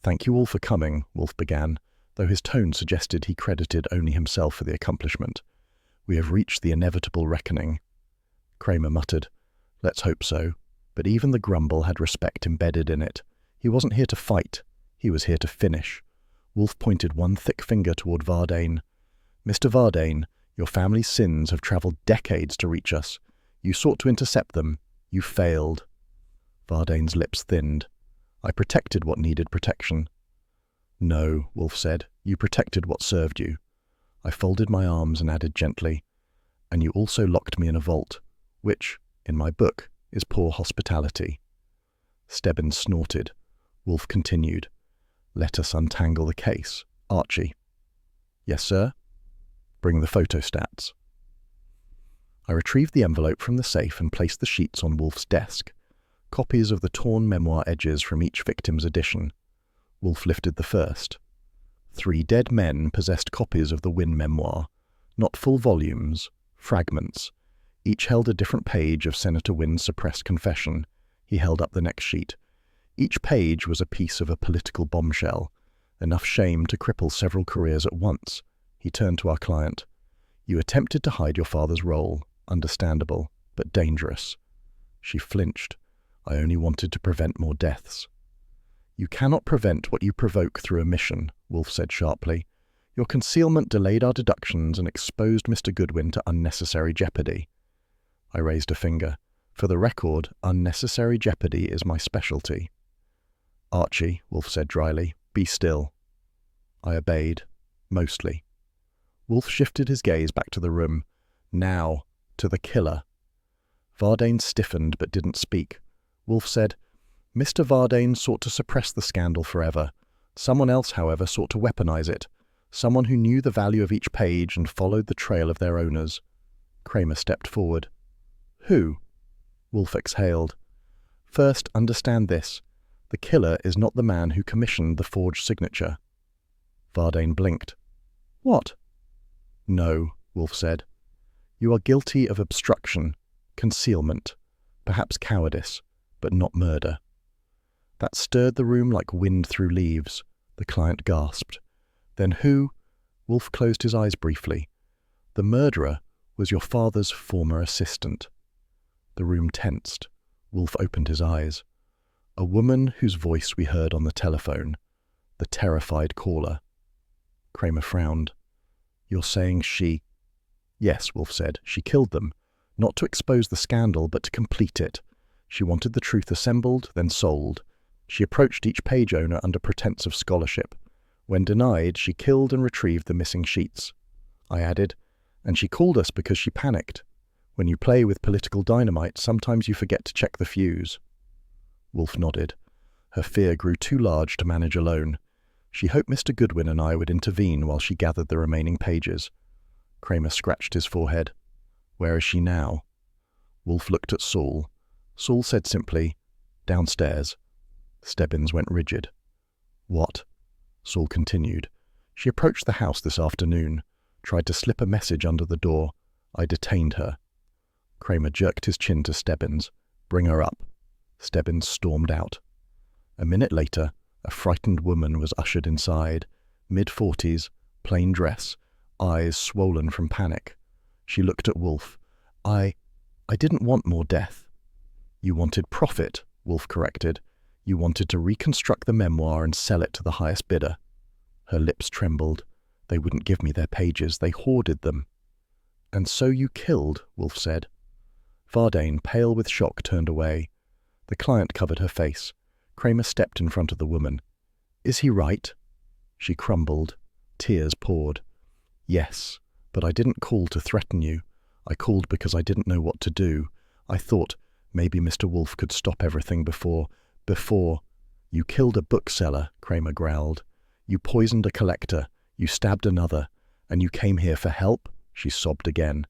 "Thank you all for coming," Wolfe began, though his tone suggested he credited only himself for the accomplishment. "We have reached the inevitable reckoning." Kramer muttered, "Let's hope so." But even the grumble had respect embedded in it. He wasn't here to fight. He was here to finish. Wolfe pointed one thick finger toward Vardane. "Mr. Vardane, your family's sins have traveled decades to reach us. You sought to intercept them. You failed." Vardane's lips thinned. "I protected what needed protection." "No," Wolfe said. "You protected what served you." I folded my arms and added gently, "And you also locked me in a vault, which, in my book, is poor hospitality." Stebbins snorted. Wolfe continued, "Let us untangle the case. Archie." "Yes, sir?" "Bring the photostats." I retrieved the envelope from the safe and placed the sheets on Wolfe's desk. Copies of the torn memoir edges from each victim's edition. Wolfe lifted the first. 3 dead men possessed copies of the Wynne memoir, not full volumes, fragments. Each held a different page of Senator Wynne's suppressed confession. He held up the next sheet. Each page was a piece of a political bombshell, enough shame to cripple several careers at once. He turned to our client. You attempted to hide your father's role. Understandable, but dangerous. She flinched. I only wanted to prevent more deaths. You cannot prevent what you provoke through omission, Wolfe said sharply. Your concealment delayed our deductions and exposed Mr. Goodwin to unnecessary jeopardy. I raised a finger. For the record, unnecessary jeopardy is my specialty. Archie, Wolfe said dryly, be still. I obeyed, mostly. Wolfe shifted his gaze back to the room. Now, to the killer. Vardane stiffened but didn't speak. Wolfe said, Mr. Vardane sought to suppress the scandal forever. Someone else, however, sought to weaponize it. Someone who knew the value of each page and followed the trail of their owners. Kramer stepped forward. Who? Wolfe exhaled. First, understand this. The killer is not the man who commissioned the forged signature. Vardane blinked. What? No, Wolfe said. You are guilty of obstruction, concealment, perhaps cowardice, but not murder. That stirred the room like wind through leaves. The client gasped. Then who? Wolfe closed his eyes briefly. The murderer was your father's former assistant. The room tensed. Wolfe opened his eyes. A woman whose voice we heard on the telephone. The terrified caller. Kramer frowned. You're saying she... Yes, Wolfe said. She killed them. Not to expose the scandal, but to complete it. She wanted the truth assembled, then sold. She approached each page owner under pretense of scholarship. When denied, she killed and retrieved the missing sheets. I added, and she called us because she panicked. When you play with political dynamite, sometimes you forget to check the fuse. Wolfe nodded. Her fear grew too large to manage alone. She hoped Mr. Goodwin and I would intervene while she gathered the remaining pages. Kramer scratched his forehead. Where is she now? Wolfe looked at Saul. Saul said simply, downstairs. Stebbins went rigid. What? Saul continued. She approached the house this afternoon, tried to slip a message under the door. I detained her. Kramer jerked his chin to Stebbins. Bring her up. Stebbins stormed out. A minute later, a frightened woman was ushered inside, mid-40s, plain dress, eyes swollen from panic. She looked at Wolfe. I didn't want more death. You wanted profit, Wolfe corrected. You wanted to reconstruct the memoir and sell it to the highest bidder. Her lips trembled. They wouldn't give me their pages. They hoarded them. And so you killed, Wolfe said. Vardane, pale with shock, turned away. The client covered her face. Kramer stepped in front of the woman. Is he right? She crumbled. Tears poured. Yes, but I didn't call to threaten you. I called because I didn't know what to do. I thought maybe Mr. Wolfe could stop everything before... You killed a bookseller, Kramer growled. You poisoned a collector. You stabbed another. And you came here for help? She sobbed again.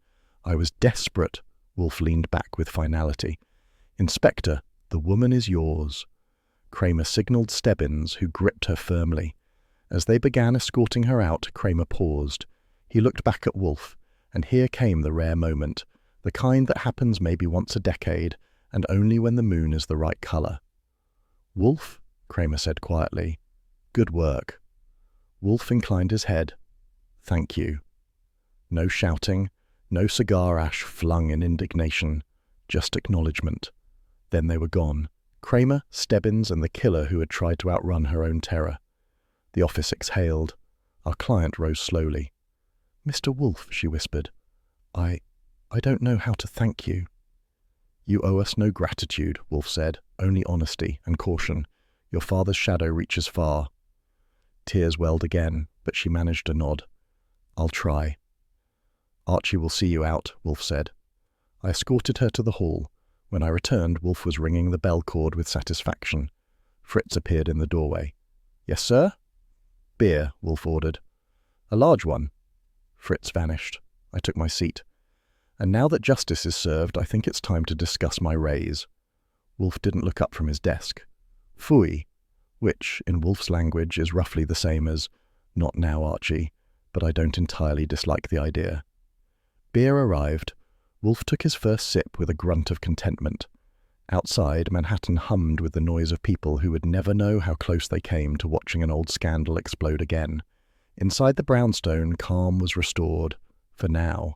I was desperate. Wolfe leaned back with finality. Inspector, the woman is yours. Kramer signaled Stebbins, who gripped her firmly. As they began escorting her out, Kramer paused. He looked back at Wolfe, and here came the rare moment, the kind that happens maybe once a decade, and only when the moon is the right color. Wolfe, Kramer said quietly, good work. Wolfe inclined his head. Thank you. No shouting, no cigar ash flung in indignation, just acknowledgement. Then they were gone. Kramer, Stebbins, and the killer who had tried to outrun her own terror. The office exhaled. Our client rose slowly. Mr. Wolfe, she whispered, I don't know how to thank you. You owe us no gratitude, Wolfe said, only honesty and caution. Your father's shadow reaches far. Tears welled again, but she managed a nod. I'll try. Archie will see you out, Wolfe said. I escorted her to the hall. When I returned, Wolfe was ringing the bell cord with satisfaction. Fritz appeared in the doorway. Yes, sir? Beer, Wolfe ordered. A large one. Fritz vanished. I took my seat. And now that justice is served, I think it's time to discuss my raise. Wolfe didn't look up from his desk. Fui, which, in Wolfe's language, is roughly the same as Not now, Archie, but I don't entirely dislike the idea. Beer arrived. Wolfe took his first sip with a grunt of contentment. Outside, Manhattan hummed with the noise of people who would never know how close they came to watching an old scandal explode again. Inside the brownstone, calm was restored, for now.